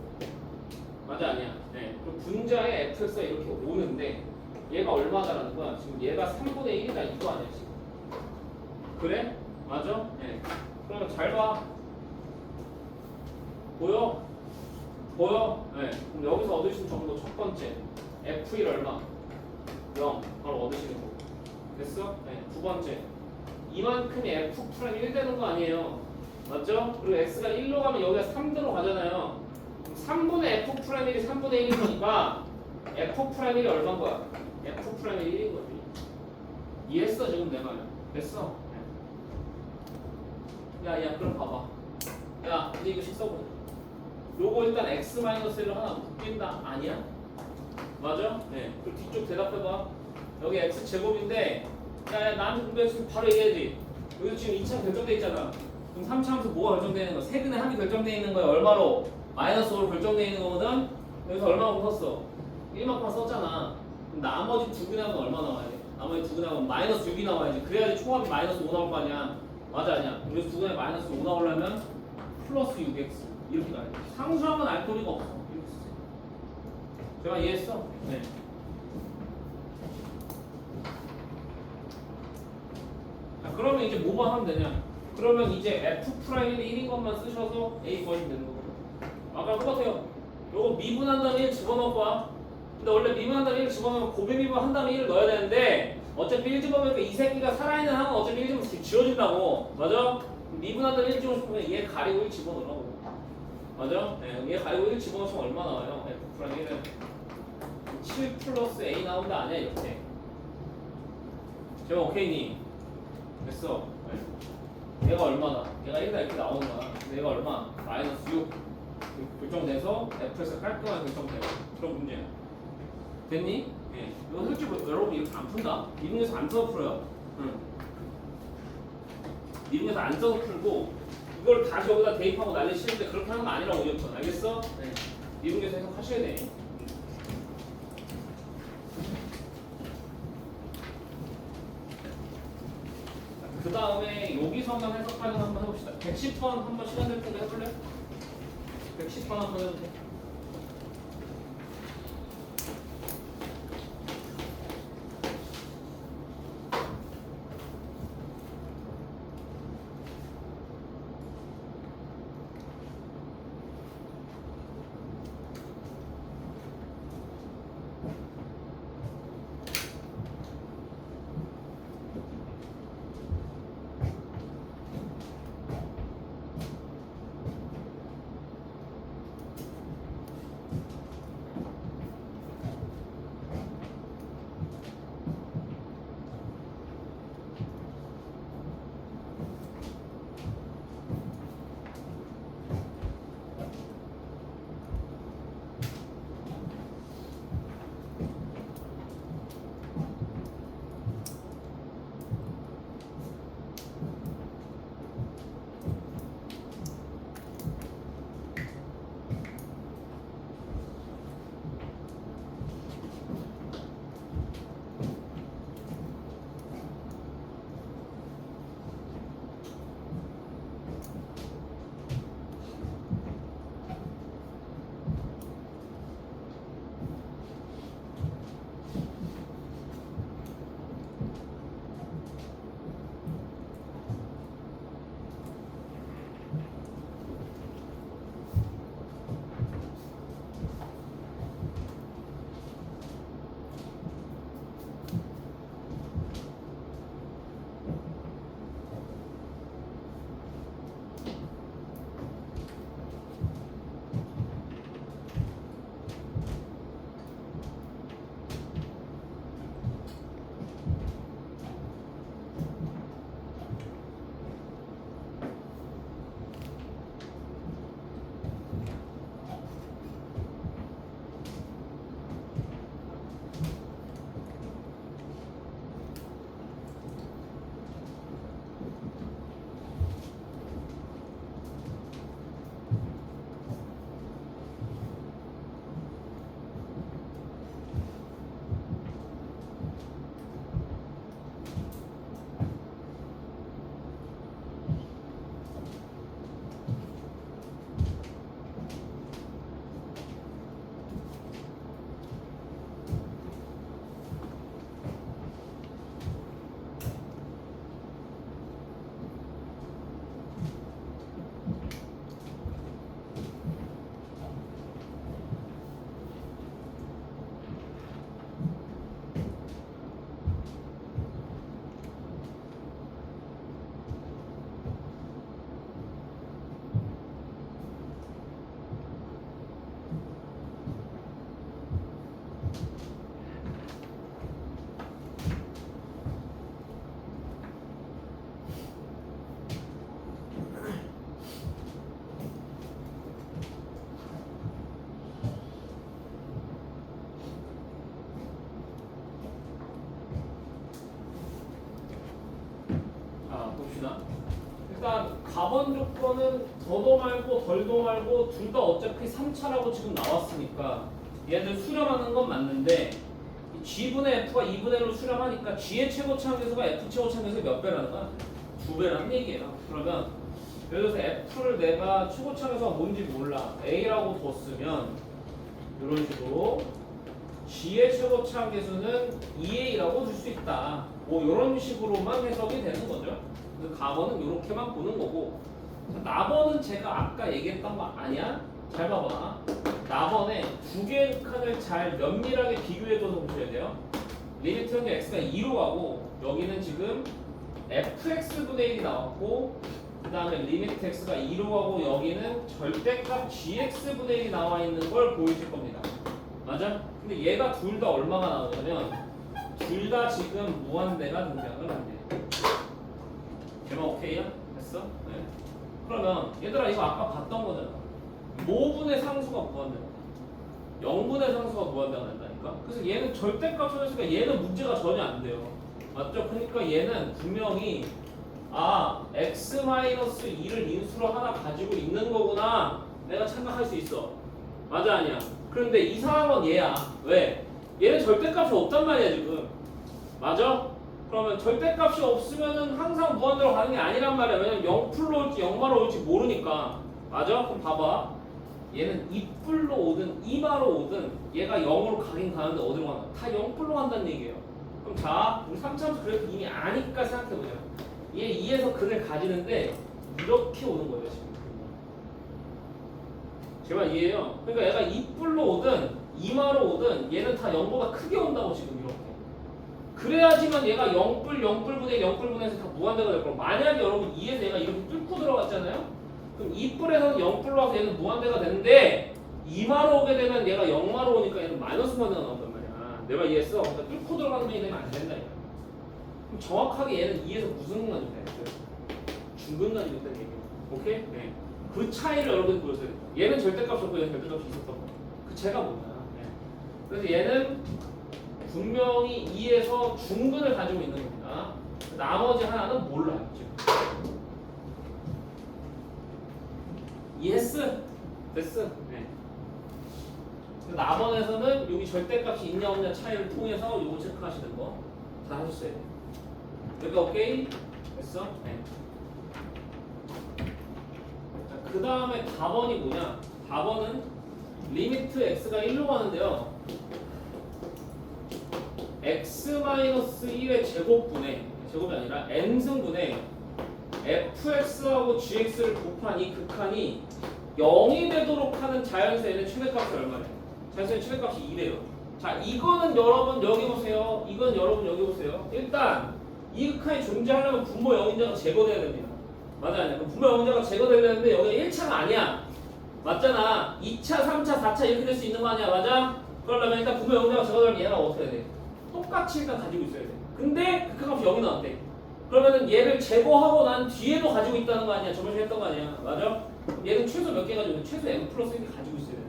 맞아 아니야? 네. 그리고 분자에 fx가 이렇게 오는데 얘가 얼마다라는 거야? 지금 얘가 3분의 1이다 이거 아니야 지금? 그래? 맞아? 네. 그러면 잘 봐. 보여? 보여? 네. 그럼 여기서 얻을 수 있는 정도 첫 번째 f1 얼마? 0 바로 얻으시는 거고. 됐어? 네. 두 번째. 이만큼이 f 프라임 1 되는 거 아니에요. 맞죠? 그리고 x가 1로 가면 여기가 3대로 가잖아요. 3분의 f 프라임 1이 3분의 1인 거니까 f 프라임 1이 얼마인 거야? f 프라임 1이 1인 거지. 이해했어 지금 내 말? 됐어? 야 그럼 봐봐. 야 이제 이거 식 써보자. 요거 일단 x-1을 하나 묶인다. 아니야? 맞아? 네. 그리고 뒤쪽 대답해봐. 여기 x제곱인데 야 나한테 공부했으면 바로 얘기해야지. 여기 지금 2차 결정돼 있잖아. 그럼 3차 함수 뭐가 결정되어 있는 거야? 세근의 합이 결정되어 있는 거야. 얼마로? -5로 결정되어 있는 거거든? 여기서 얼마만큼 썼어? 1만큼 썼잖아. 그럼 나머지 두 근의 합은 얼마 나와야 돼? 나머지 두 근의 합은 -6이 나와야지. 그래야지 총합이 -5 나올 거 아니야. 맞아 아니야? 그래서 두 근의 -5 나오려면 플러스 6x 이렇게 가야 돼. 상수함은 알 도리가 없어. 이렇게 쓰세요. 제가 이해했어? 네. 자, 그러면 이제 뭐만 하면 되냐? 그러면 이제 f 프라임이 1인 것만 쓰셔서 a 구하시면 되는 거거든. 아까 똑같아요. 요거 미분한 다음에 1 집어넣을 거야. 근데 원래 미분한 다음에 1 집어넣으면 고비 미분한 다음에 1을 넣어야 되는데 어차피 1 집어넣으니까 이 새끼가 살아있는 한은 어차피 1 집어넣으면 지워진다고. 맞아? 미분한 다음에 1 집어넣으면 얘 가리고 1 집어넣으라고. 맞아? 네, 얘 가리고 1 집어넣으면 얼마 나와요? f 프라임 1은 7 플러스 a 나온다 아니야 이렇게. 제가 오케이니? 됐어. 네. 얘가 얼마나? 얘가 1가 이렇게 나오는 거야. 근데 얘가 얼마? -6 결정돼서 f에서 깔끔하게 결정돼요. 그런 문제야. 됐니? 예. 이거 솔직히 여러분 이렇게 안 푼다. 미분에서 안 써서 풀어요. 응. 미분에서 안 써서 풀고 이걸 다시 여기다 대입하고 난리 치는데 그렇게 하는 건 아니라고 무조건. 알겠어? 네. 미분에서 해석하셔야 돼. 그 다음에 여기서만 해석하는 거 한번 해봅시다. 110번 한번 시간 될 텐데 해볼래? 110번 한번 해도 돼. 봅시다. 일단 가번 조건은 더도 말고 덜도 말고 둘 다 어차피 3차라고 지금 나왔으니까 얘들 수렴하는 건 맞는데 G분의 F가 2분의 1로 수렴하니까 G의 최고치 함계수가 F 최고치 함계수 몇 배라는 거야? 2배라는 얘기예요. 그러면 예를 들어서 F를 내가 최고치 함계수가 뭔지 몰라 A라고 뒀으면 이런 식으로 G의 최고치 함계수는 2A라고 줄 수 있다. 뭐 이런 식으로만 해석이 되는 거죠. 그래서 가번은 이렇게만 보는 거고 나번은 제가 아까 얘기했던 거 아니야? 잘 봐봐. 나번에 두 개의 칸을 잘 면밀하게 비교해줘서 보셔야 돼요. 리미트 현재 x가 2로 가고 여기는 지금 fx분의 1이 나왔고 그 다음에 리미트 x가 2로 가고 여기는 절대값 gx분의 1이 나와 있는 걸 보이실 겁니다. 맞아? 근데 얘가 둘 다 얼마가 나오냐면 둘 다 지금 무한대가 등장을 한대. 제목 오케이야? 됐어? 네. 그러면 얘들아 이거 아까 봤던 거잖아. 모분의 상수가 무한대가 0분의 상수가 무한대가 된다니까. 그래서 얘는 절대값 소수니까 얘는 문제가 전혀 안 돼요. 맞죠? 그러니까 얘는 분명히 x-2를 인수로 하나 가지고 있는 거구나 내가 착각할 수 있어. 맞아 아니야? 그런데 이상한 건 얘야. 왜? 얘는 절대값이 없단 말이야 지금. 맞아? 그러면 절대값이 없으면은 항상 무한대로 가는 게 아니란 말이야. 왜냐면 0풀로 올지 0마로 올지 모르니까. 맞아? 그럼 봐봐. 얘는 2뿔로 오든 2마로 오든 얘가 0으로 가긴 가는데 어디로 가나? 다 0뿔로 간다는 얘기예요. 그럼 자, 우리 3차함수 그래프 이미 아니까 생각해보자. 얘 2에서 근을 가지는데 이렇게 오는 거예요 지금. 제발 이해해요? 그러니까 얘가 2뿔로 오든 2마로 오든 얘는 다 0보다 크게 온다고 지금 이렇게. 그래야지만 얘가 0뿔, 0뿔분의 0뿔분에서 다 무한대가 될 거고 만약에 여러분 2에서 얘가 이렇게 뚫고 들어갔잖아요? 그럼 2뿔에서는 0뿔로 와서 얘는 무한대가 되는데 2마로 오게 되면 얘가 0마로 오니까 얘는 마이너스 무한대가 나온단 말이야. 내가 이해했어? 그러니까 뚫고 들어가는 면이 되면 안 된다니까. 그럼 정확하게 얘는 2에서 무슨 근간이 돼? 중근간이 된다는 얘기예요. 오케이? 네. 그 차이를 여러분이 보여줘야 돼. 얘는 절대값이 없고 얘는 절대값이 있었던 거. 그 차이가 뭐냐? 네. 그래서 얘는 분명히 2에서 중근을 가지고 있는 겁니다. 나머지 하나는 몰라요. 지금. 이해했어? 됐어? 네. 나번에서는 여기 절대값이 있냐 없냐 차이를 통해서 요거 체크하시는 거 다 하셨어야 돼요. 여기 오케이? 됐어? 네. 그 다음에 답번이 뭐냐? 답번은 리미트 x가 1로 가는데요. x-1의 제곱분의 제곱이 아니라 n승분의 fx하고 gx를 곱한 이 극한이 0이 되도록 하는 자연수의 최대값이 얼마래? 자연수의 최대값이 2래요. 자, 이거는 여러분 여기 보세요. 이건 여러분 여기 보세요. 일단 이 극한이 존재하려면 분모 영인자가 제거돼야 됩니다. 맞아 아니야? 그럼 분모 영인자가 제거되려는데 여기가 1차가 아니야. 맞잖아. 2차, 3차, 4차 이렇게 될 수 있는 거 아니야? 맞아? 그러려면 일단 분모 영인자가 제거되면 얘가 어떻게 해야 돼? 똑같이 일단 가지고 있어야 돼. 근데 극한값이 0이 나왔대. 그러면은 얘를 제거하고 난 뒤에도 가지고 있다는 거 아니야? 저번에 했던 거 아니야? 맞아? 얘는 최소 몇 개 가지고 있는 최소 n 플러스 1개 가지고 있어야 돼.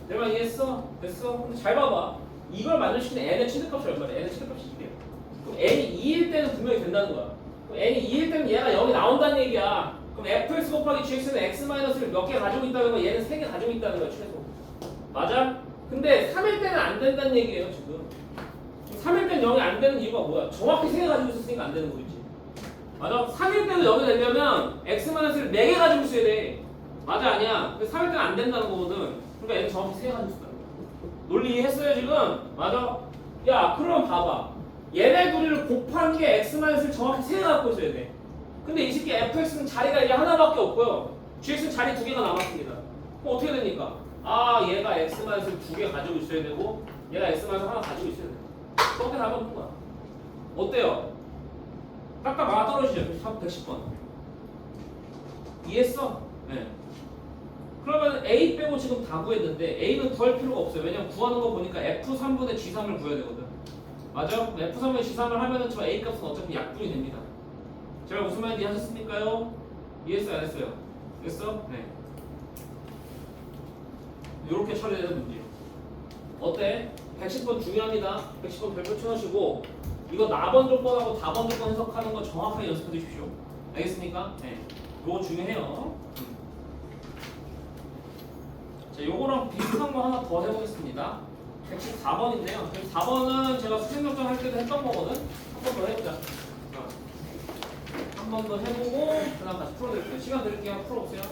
내 말 이해했어? 됐어? 근데 잘 봐봐. 이걸 만족시키는 n의 최대값이 얼마래? n의 최대값이 2래요. 그럼 n이 2일 때는 분명히 된다는 거야. 그럼 n이 2일 때는 얘가 0이 나온다는 얘기야. 그럼 fx 곱하기 gx는 x-를 몇 개 가지고 있다는 거야? 얘는 3개 가지고 있다는 거야 최소. 맞아? 근데 3일 때는 안 된다는 얘기예요 지금. 3일 때는 0이 안 되는 이유가 뭐야? 정확히 3개 가지고 있었으니까 안 되는 거겠지. 맞아? 3일 때도 0이 되려면 x-를 4개 가지고 있어야 돼. 맞아 아니야? 근데 3일 때는 안 된다는 거거든. 그러니까 얘는 정확히 3개 가지고 있었다는 거야. 논리 이해했어요 지금? 맞아? 야 그럼 봐봐. 얘네 둘이를 곱한 게 x-를 정확히 3개 갖고 있어야 돼. 근데 이 새끼 fx는 자리가 이제 하나밖에 없고요. gx는 자리 2개가 남았습니다. 그럼 어떻게 됩니까? 얘가 x-를 2개 가지고 있어야 되고 얘가 x-를 하나 가지고 있어야 돼. 그렇게 답이 없는 거야. 어때요? 딱딱 맞아 떨어지죠? 110번. 이해했어? 네. 그러면 A 빼고 지금 다 구했는데 A는 구할 필요가 없어요. 왜냐면 구하는 거 보니까 F3분의 G3을 구해야 되거든. 맞아? F3분의 G3을 하면은 저 A 값은 어차피 약분이 됩니다. 제가 무슨 말인지 하셨습니까요? 이해했어요? 안 했어요? 됐어? 네. 이렇게 처리되는 문제. 어때? 110번 중요합니다. 110번 별표 쳐놓으시고 이거 나번 조건하고 다번 조건 해석하는 거 정확하게 연습해 주십시오. 알겠습니까? 네. 이거 중요해요. 자, 요거랑 비슷한 거 하나 더 해보겠습니다. 114번인데요. 4번은 제가 수생역전 할 때도 했던 거거든. 한 번 더 해보자. 한 번 더 해보고 그 다음 다시 풀어드릴게요. 시간 드릴게요. 풀어보세요.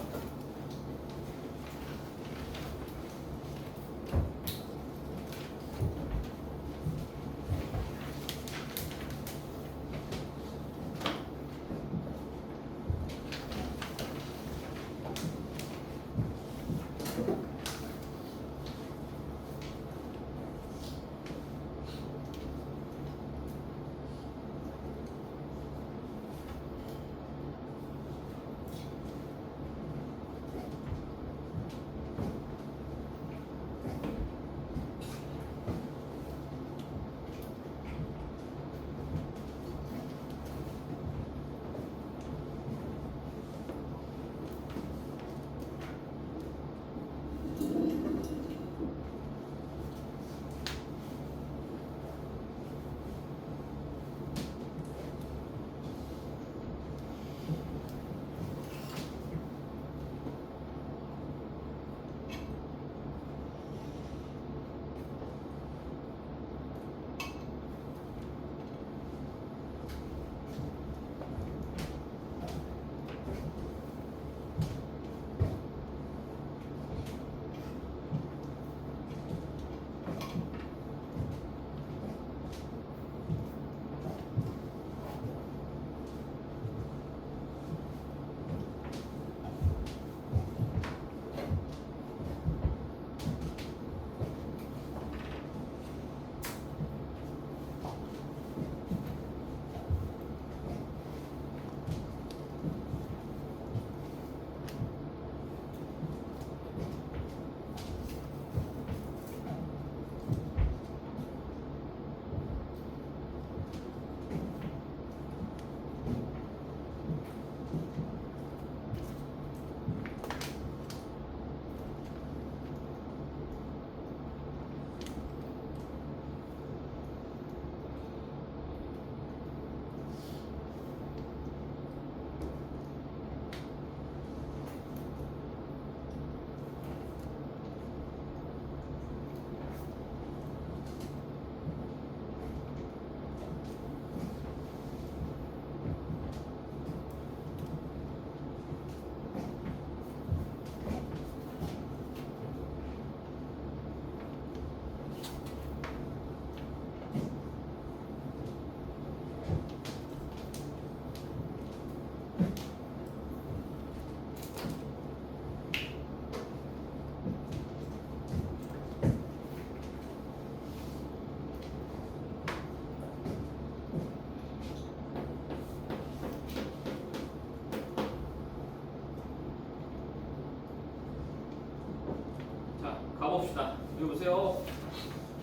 가봅시다. 여기 보세요.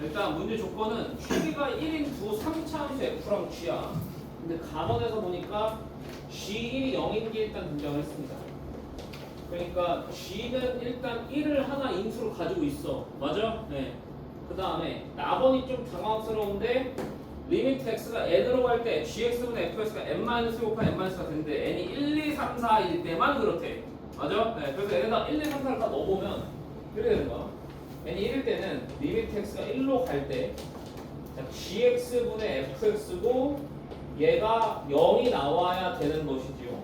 일단 문제 조건은 G가 1인 두 3차 함수 F랑 G야. 근데 가번에서 보니까 G1이 0인 게 일단 등장을 했습니다. 그러니까 G는 일단 1을 하나 인수로 가지고 있어. 맞아? 네. 그 다음에 나번이 좀 당황스러운데 리미트 x가 n으로 갈 때 gx분의 fx가 n-1 곱하기 n-가 되는데 n이 1, 2, 3, 4일 때만 그렇대. 맞아? 네. 그래서 n에다 1, 2, 3, 4를 다 넣어보면 이렇게 되는 거야. n이 1일 때는 리미트 x가 1로 갈 때 gx분의 fx고 얘가 0이 나와야 되는 것이지요.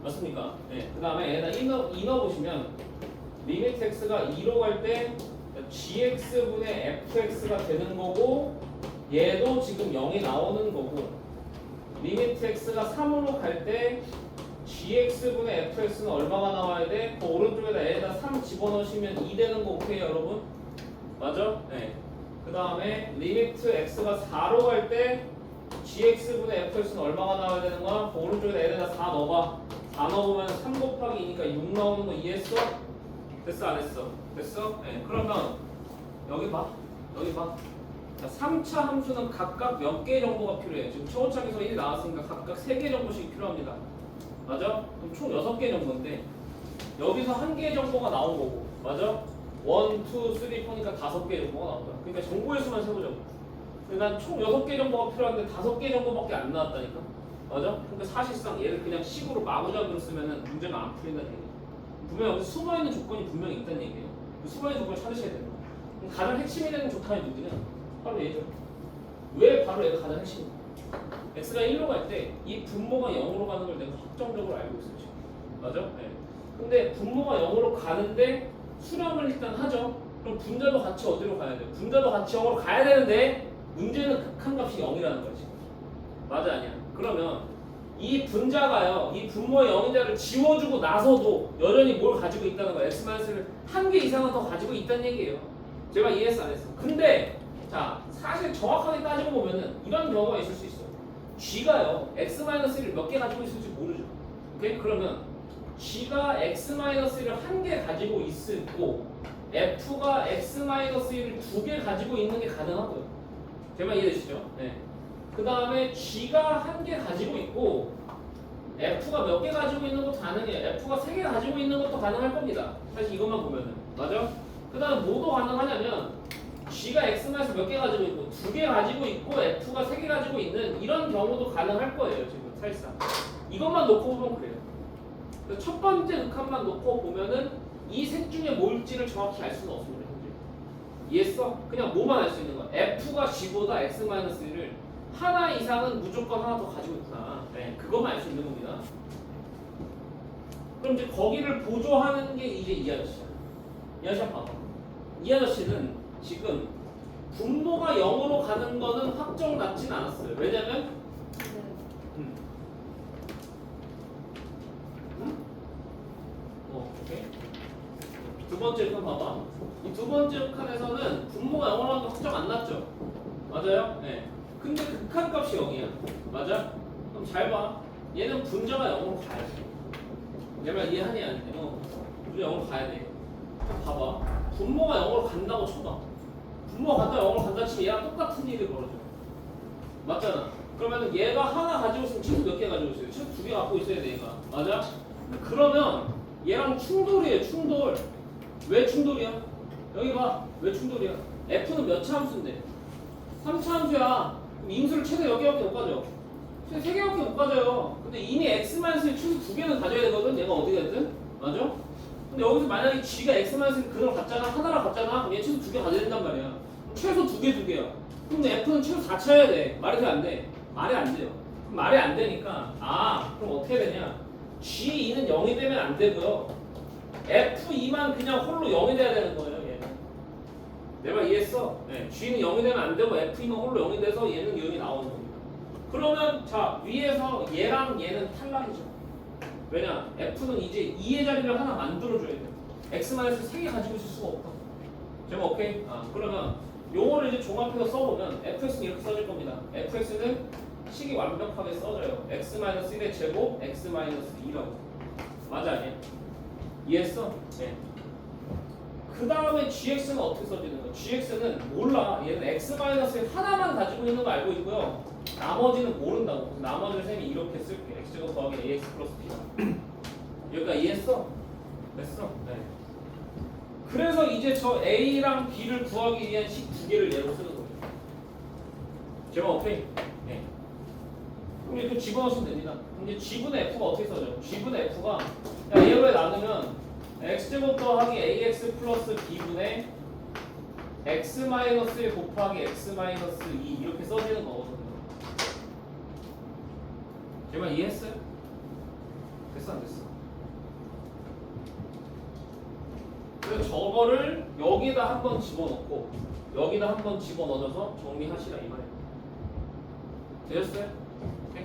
맞습니까? 네. 그 다음에 얘는 2 넣어보시면 리미트 x가 2로 갈 때 gx분의 fx가 되는 거고 얘도 지금 0이 나오는 거고 리미트 x가 3으로 갈 때 gx분의 fx는 얼마가 나와야 돼? 그 오른쪽에다 얘에다 3 집어넣으시면 2 되는 거 오케이 여러분? 맞아? 네. 그 다음에 리미트 x가 4로 갈 때 gx분의 fx는 얼마가 나와야 되는 거야? 그 오른쪽에다 얘에다 4 넣어봐. 4 넣어보면 3 곱하기 2니까 6 나오는 거 이해했어? 됐어 안 했어? 됐어? 네. 그러면 여기 봐. 여기 봐. 자, 3차 함수는 각각 몇 개 정보가 필요해? 지금 초호창에서 1이 나왔으니까 각각 3개 정보씩 필요합니다. 맞아? 그럼 총 6개 정보인데 여기서 1개 정보가 나온 거고 맞아? 1, 2, 3, 4니까 5개 정보가 나온 거야. 그러니까 정보의 수만 세보자고. 난 총 6개 정도가 필요한데 5개 정도밖에 안 나왔다니까. 맞아? 그러니까 사실상 얘를 그냥 식으로 마구잡이로 쓰면은 문제가 안 풀린다는 얘기야. 분명히 여기 숨어있는 조건이 분명히 있다는 얘기예요. 그 숨어있는 조건을 찾으셔야 되는 거야. 그럼 가장 핵심이 되는 조건이 누구냐? 바로 얘죠. 왜 바로 얘가 가장 핵심이야? x가 1로 갈 때 이 분모가 0으로 가는 걸 내가 확정적으로 알고 있어요. 지금. 맞아? 네. 근데 분모가 0으로 가는데 수렴을 일단 하죠. 그럼 분자도 같이 어디로 가야 돼요? 분자도 같이 0으로 가야 되는데 문제는 극한값이 0이라는 거지. 맞아 아니야? 그러면 이 분자가요, 이 분모의 0인자를 지워주고 나서도 여전히 뭘 가지고 있다는 거야. x-를 한 개 이상은 더 가지고 있다는 얘기예요. 제가 이해했어 안 했어? 근데 자 사실 정확하게 따지고 보면은 이런 경우가 있을 수 있어요. g가요 x-1을 몇 개 가지고 있을지 모르죠. 오케이? 그러면 g가 x-1을 한 개 가지고 있고 f가 x-1을 2개 가지고 있는 게 가능하고요. 제 말 이해되시죠? 네. 그 다음에 g가 한 개 가지고 있고 f가 몇 개 가지고 있는 것도 가능해요. f가 3개 가지고 있는 것도 가능할 겁니다. 사실 이것만 보면은 맞아? 그 다음 뭐도 가능하냐면 g가 x에서 몇 개 가지고 있고 2개 가지고 있고 f가 3개 가지고 있는 이런 경우도 가능할 거예요. 지금 사실상 이것만 놓고 보면 그래요. 그래서 첫 번째 극한만 놓고 보면은 이 셋 중에 뭘지를 정확히 알 수는 없습니다. 이해했어? 그냥 뭐만 알 수 있는 거야. f가 g보다 x-1을 하나 이상은 무조건 하나 더 가지고 있구나. 네, 그것만 알 수 있는 겁니다. 그럼 이제 거기를 보조하는 게 이제 이 아저씨야. 이 아저씨 한번 봐봐. 이 아저씨는 지금 분모가 0으로 가는 거는 확정 났진 않았어요. 왜냐면 오케이. 두 번째 칸 봐봐. 이 두 번째 칸에서는 분모가 0으로 가는 거 확정 안 났죠? 맞아요? 네. 근데 극한값이 0이야. 맞아? 그럼 잘 봐. 얘는 분자가 0으로 가야 돼. 내 말 이해하니 안 돼? 분자 0으로 가야 돼. 봐봐. 분모가 0으로 간다고 쳐봐. 분모가 간다 0으로 간다 치면 얘랑 똑같은 일이 벌어져. 맞잖아. 그러면 얘가 하나 가지고 있으면 최소 몇 개 가지고 있어요? 최소 2개 갖고 있어야 돼 얘가. 맞아? 그러면 얘랑 충돌이에요. 충돌. 왜 충돌이야? 여기 봐. 왜 충돌이야? f는 몇 차 함수인데? 3차 함수야. 임수를 최소 몇 개밖에 못 가져. 최소 3개밖에 못 가져요. 근데 이미 x-를 최소 2개는 가져야 되거든. 얘가 어디 됐든. 맞아? 근데 여기서 만약에 g가 x-를 그대로 갖잖아. 하나를 갖잖아. 그럼 얘 최소 2개 가져야 된단 말이야. 그럼 최소 2개야. 그럼 f는 최소 4차여야 돼. 말이 돼 안 돼? 말이 안 돼요. 그럼 말이 안 되니까 그럼 어떻게 되냐? g2는 0이 되면 안 되고요. f2만 그냥 홀로 0이 돼야 되는 거예요. 얘는. 내 말 이해했어? 네. g는 0이 되면 안 되고 f2만 홀로 0이 돼서 얘는 0이 나오는 겁니다. 그러면 자 위에서 얘랑 얘는 탈락이죠. 왜냐? f는 이제 2의 자리를 하나 만들어줘야 돼요. x-를 3개 가지고 있을 수가 없다. 제가 오케이? 그러면 요거를 이제 종합해서 써보면 fx는 이렇게 써질 겁니다. fx는 식이 완벽하게 써져요. x-1의 제곱 x-2라고. 맞아 아니야? 이해했어? 네. 그 다음에 gx는 어떻게 써지는 거야? gx는 몰라. 얘는 x-의 하나만 가지고 있는 거 알고 있고요. 나머지는 모른다고. 그래서 나머지를 쌤이 이렇게 쓸게. x제곱 더하기 ax 플러스 b다. 여기까지 이해했어? 됐어? 네. 그래서 이제 저 a랑 b를 구하기 위한 식 두 개를 예로 쓰는 거예요. 제가 오케이? 네. 그럼 이렇게 집어넣으시면 됩니다. 근데 g분의 f가 어떻게 써져? g분의 f가 얘로 나누면 x제곱 더하기 ax 플러스 b분의 x-1 곱하기 x-2 이렇게 써지는 거거든요. 제 말 이해했어요? 됐어 안 됐어? 그래서 저거를 여기다 한번 집어넣고 여기다 한번 집어넣어서 정리하시라 이 말이에요. 되셨어요? 오케이?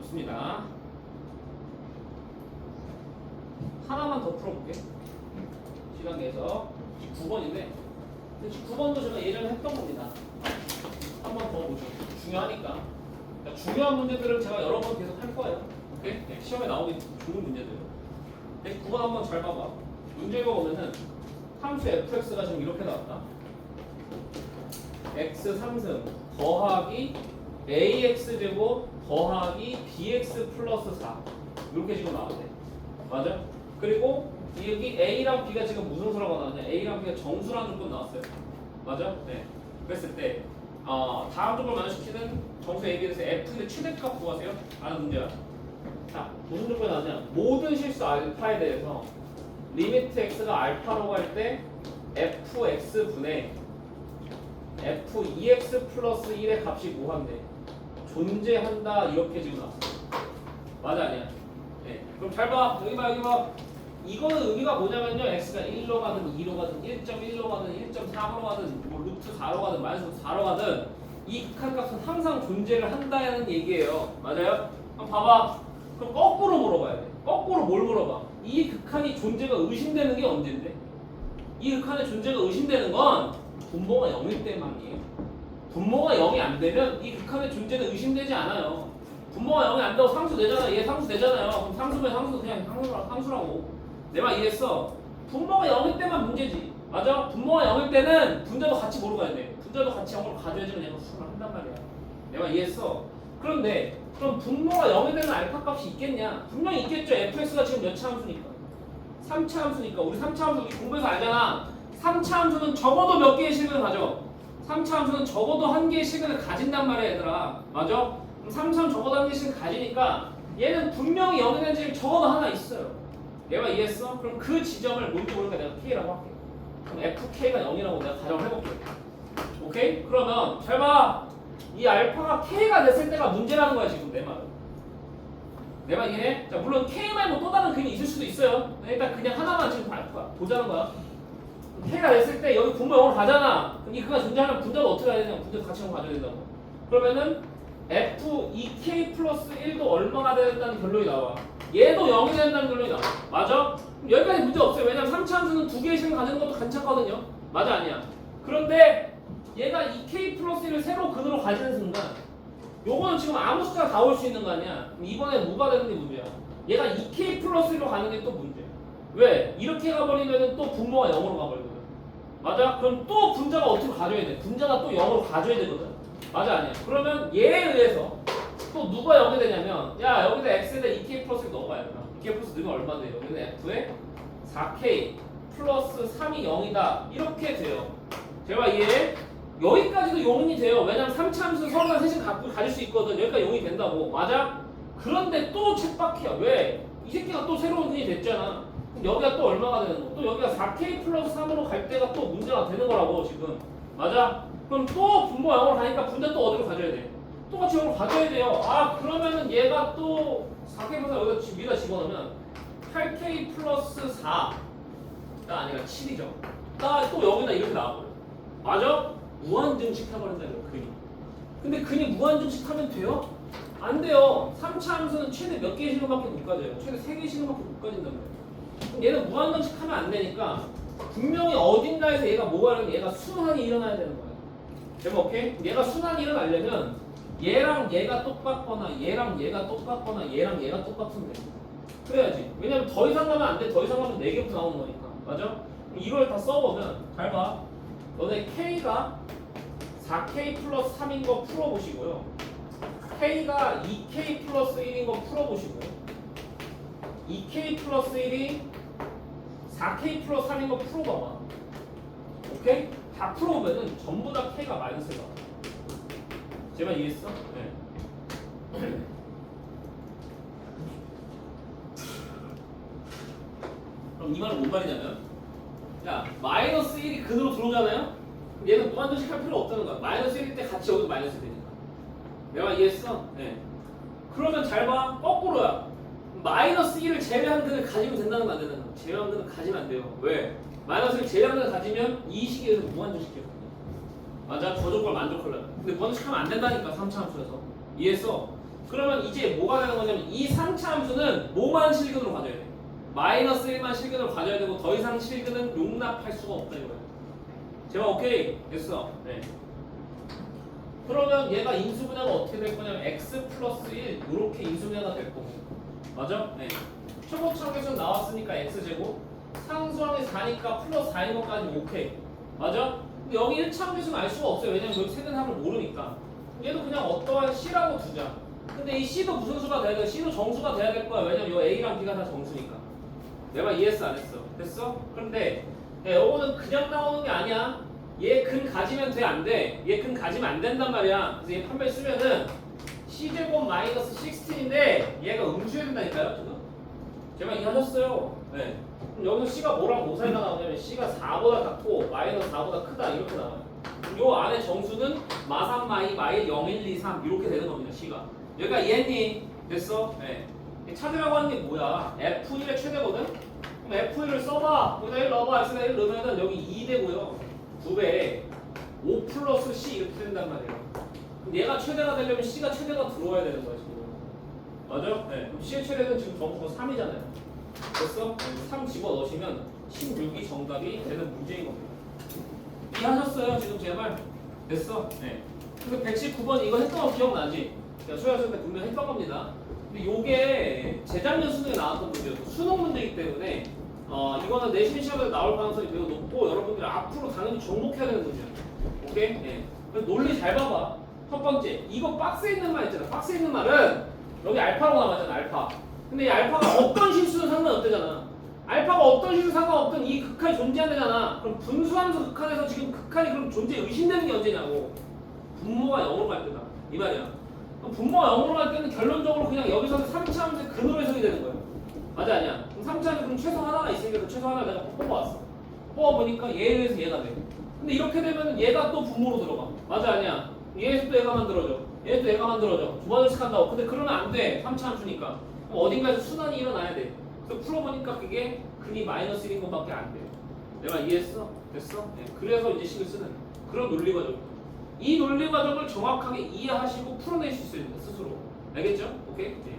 좋습니다. 하나만 더 풀어볼게. 시간계에서 9번인데 9번도 제가 예전에 했던 겁니다. 한 번 더 보죠. 중요하니까. 그러니까 중요한 문제들은 제가 여러 번 계속 할 거예요. 오케이? 네, 시험에 나오기 좋은 문제들. 9번 한번 잘 봐봐. 문제가 오면은 함수 fx가 지금 이렇게 나왔다. x 3승 더하기 ax 제곱 더하기 bx 플러스 4 이렇게 지금 나왔대. 맞아? 그리고 여기 A랑 B가 지금 무슨 수라고 나왔냐? A랑 B가 정수라는 조건 나왔어요. 맞아? 네. 그랬을 때 다음 조건을 만족시키는 정수 AB에서 F의 최대값 구하세요. 라는 문제야. 자, 무슨 조건이 나왔냐? 모든 실수 알파에 대해서 리미트 x가 알파라고 할 때 fx분의 f2x 플러스 1의 값이 뭐한데? 존재한다 이렇게 지금 나왔어. 맞아 아니야? 네. 그럼 잘 봐. 여기 봐 여기 봐. 이거는 의미가 뭐냐면요. x가 1로 가든 2로 가든 1.1로 가든 1.3으로 가든 뭐 루트 4로 가든 마이너스 4로 가든 이 극한값은 항상 존재를 한다는 얘기예요. 맞아요? 한번 봐봐. 그럼 거꾸로 물어봐야 돼. 거꾸로 뭘 물어봐? 이 극한이 존재가 의심되는 게 언제인데? 이 극한의 존재가 의심되는 건 분모가 0일 때만이에요. 분모가 0이 안 되면 이 극한의 존재는 의심되지 않아요. 분모가 0이 안 된다고 상수 되잖아. 얘 상수 되잖아요. 그럼 상수면 상수 그냥 상수라고. 내 말 이해했어? 분모가 0일 때만 문제지. 맞아? 분모가 0일 때는 분자도 같이 뭐로 가야 돼? 분자도 같이 0으로 가져야지만 얘가 수를 한단 말이야. 내 말 이해했어? 그런데 그럼 분모가 0이 되는 알파 값이 있겠냐? 분명히 있겠죠. fx가 지금 몇 차 함수니까? 3차 함수니까. 우리 3차 함수 우리 공부해서 알잖아. 3차 함수는 적어도 몇 개의 실근을 가져? 3차 함수는 적어도 한 개의 실근을 가진단 말이야 얘들아. 맞아? 그럼 3차 함수 적어도 한 개의 실근을 가지니까 얘는 분명히 0이 되는 질 적어도 하나 있어요. 내가 이해했어? 그럼 그 지점을 뭔지 모르니까 내가 K라고 할게. 그럼 FK가 0이라고 내가 가정을 해볼게. 오케이? 그러면 잘 봐. 이 알파가 K가 됐을 때가 문제라는 거야 지금 내 말은. 내 말 이해해? 자 물론 K 말고 또 다른 그림이 있을 수도 있어요. 일단 그냥 하나만 지금 보자는 거야. K가 됐을 때 여기 분모 0으로 가잖아. 그럼 이 그가 존재하면 분자도 어떻게 해야 되냐? 분자도 같이 0 가져야 된다고. 그러면은 F2K 플러스 1도 얼마가 돼야 된다는 결론이 나와. 얘도 0이 된다는 결론이 나와. 맞아? 여기까지 문제 없어요. 왜냐면 3차 함수는 두 개의 식을 가지는 것도 괜찮거든요. 맞아 아니야? 그런데 얘가 2K 플러스 1을 세로 근으로 가지는 순간 요거는 지금 아무 숫자가 다 올 수 있는 거 아니야? 그럼 이번에 뭐가 되는 게 문제야? 얘가 2K 플러스 1로 가는 게 또 문제야. 왜? 이렇게 가버리면 또 분모가 0으로 가버리거든. 맞아? 그럼 또 분자가 어떻게 가져야 돼? 분자가 또 0으로 가져야 되거든. 맞아 아니야? 그러면 얘에 의해서 또 누가 0이 되냐면 야 여기다 x에다 2k 플러스 넣어봐야 돼. 2k 플러스 넣으면 얼마 돼요? 여기는 f에 4k 플러스 3이 0이다 이렇게 돼요. 제가 이해? 여기까지도 용이 돼요. 왜냐면 3차 함수 서로가 셋이 가질 수 있거든. 여기까지 용이 된다고. 맞아? 그런데 또 쳇바퀴야. 왜? 이 새끼가 또 새로운 근이 됐잖아. 그럼 여기가 또 얼마가 되는 거? 또 여기가 4k 플러스 3으로 갈 때가 또 문제가 되는 거라고 지금. 맞아? 그럼 또 분모 0으로 가니까 분자 또 어디로 가져야 돼? 똑같이 0으로 가져야 돼요. 아 그러면은 얘가 또 4k 플러스 여기다 집어넣으면 8k 플러스 4가 아니라 7이죠. 또 여기다 이렇게 나와버려. 맞아? 무한증식 해버린다 이거 그림. 근데 그림 무한증식하면 돼요? 안 돼요. 3차 함수는 최대 몇 개의 실근밖에 못 가져요. 최대 3개의 실근밖에 못 가진단 말이에요. 그럼 얘는 무한증식하면 안 되니까 분명히 어딘가에서 얘가 뭐가 일어나면 얘가 순환이 일어나야 되는 거예요. 제목 오케이? 얘가 순환이 일어나려면 얘랑 얘가 똑같거나 얘랑 얘가 똑같거나 얘랑 얘가 똑같으면 돼. 그래야지. 왜냐면 더 이상 가면 안 돼. 더 이상 가면 4개부터 나오는 거니까. 맞아? 그럼 이걸 다 써보면 잘 봐. 너네 K가 4K 플러스 3인 거 풀어보시고요. K가 2K 플러스 1인 거 풀어보시고요. 2K 플러스 1이 4K 플러스 3인 거 풀어봐봐. 오케이? 다 풀어보면은 전부 다 K가 마이너스가. 제 말 이해했어? 네. 그럼 이 말은 뭔 말이냐면 야 마이너스 1이 근으로 들어오잖아요? 얘는 무한정식 할 필요 없다는 거야. 마이너스 1일 때 같이 여기도 마이너스 되니까. 내가 이해했어? 네. 그러면 잘 봐. 거꾸로야. 마이너스 1을 제외한 근을 가지면 된다는 거 안 된다는 거. 제외한 근을 가지면 안 돼요. 왜? 마이너스 1을 제외한 근을 가지면 이 시기에서 무한정식이거든요. 맞아? 저 조건을 만족하려면. 근데 무한정식 하면 안 된다니까 3차 함수에서. 이해했어? 그러면 이제 뭐가 되는 거냐면 이 3차 함수는 뭐만 실근으로 가져야 돼? 마이너스 1만 실근으로 가져야 되고 더 이상 실근은 용납할 수가 없다 이거야. 제가 오케이? 됐어. 네. 그러면 얘가 인수분해가 어떻게 될 거냐면 x 플러스 1 이렇게 인수분해가 될 거고. 맞아? 네. 초고차계수 나왔으니까 x제곱 상수항이 4니까 플러스 4인 것까지 오케이. 맞아? 근데 여기 1차 함수는 알 수가 없어요. 왜냐면 여기 세는 합을 모르니까. 얘도 그냥 어떠한 C라고 두자. 근데 이 C도 무슨 수가 돼야 돼? C도 정수가 돼야 될 거야. 왜냐면 이 A랑 B가 다 정수니까. 내 말 이해했어 안 했어? 됐어? 그런데 야, 요거는 그냥 나오는 게 아니야. 얘 근 가지면 돼 안 돼? 얘 근 가지면 안 된단 말이야. 그래서 얘 판별 쓰면은 c제곱 마이너스 16인데 얘가 음수해야 된다니까요 지금? 제 말 이해하셨어요? 네. 그럼 여기서 c가 뭐랑 뭐 사이가 나오냐면 c가 4보다 작고 마이너스 4보다 크다 이렇게 나와요. 요 안에 정수는 마3 마이 마일 0, 1, 2, 3 이렇게 되는 겁니다 c가. 여기가 이해했니? 됐어? 네. 찾으라고 하는 게 뭐야? F1의 최대거든? 그럼 F1을 써봐. 여기다 1 넣어봐. X가 1 넣으면 여기 2 되고요. 9배 5 플러스 C 이렇게 된단 말이에요. 그럼 얘가 최대가 되려면 C가 최대가 들어와야 되는 거야 지금. 맞아? 네. 그럼 C의 최대는 지금 정수가 3이잖아요. 됐어? 3 집어넣으시면 16이 정답이 되는 문제인 겁니다. 이해하셨어요? 지금 제발? 됐어? 네. 그래서 119번 이거 했던 거 기억나지? 제가 수요였을 때 분명히 했던 겁니다. 근데 요게 재작년 수능에 나왔던 문제였고 수능 문제이기 때문에 이거는 내신 시험에서 나올 가능성이 매우 높고 여러분들이 앞으로 당연히 접목해야 되는 문제야. 오케이? 네. 그래서 논리 잘 봐봐. 첫 번째, 이거 박스에 있는 말 있잖아. 박스에 있는 말은 여기 알파라고 남았잖아. 알파. 근데 이 알파가 어떤 실수는 상관없대잖아. 알파가 어떤 실수 상관없든 이 극한이 존재한다잖아. 그럼 분수함수 극한에서 지금 극한이 그럼 존재 의심되는 게 언제냐고. 분모가 0으로 갈 때다. 이 말이야. 그럼 분모가 0으로 갈 때는 결론적으로 그냥 여기서는 3차 함수의 근으로 해석이 되는 거예요. 맞아 아니야? 그럼 3차는 그럼 최소 하나가 있으니까 그 최소 하나를 내가 뽑아왔어. 뽑아보니까 얘에 의해서 얘가 돼. 근데 이렇게 되면 얘가 또 분모로 들어가. 맞아 아니야? 얘에서 또 얘가 만들어져. 얘도 얘가 만들어져. 두 번씩 한다고. 근데 그러면 안 돼. 3차 함수니까. 그럼 어딘가에서 순환이 일어나야 돼. 그래서 풀어보니까 그게 근이 마이너스 1인 것밖에 안 돼. 내가 이해했어? 됐어? 네. 그래서 이제 식을 쓰는 그런 논리 과정. 이 논리 과정을 정확하게 이해하시고 풀어낼 수 있어야 됩니다. 스스로. 알겠죠? 오케이? 네.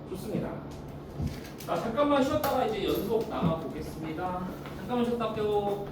좋습니다. 자, 잠깐만 쉬었다가 이제 연속 나가 보겠습니다. 잠깐만 쉬었다 할게요.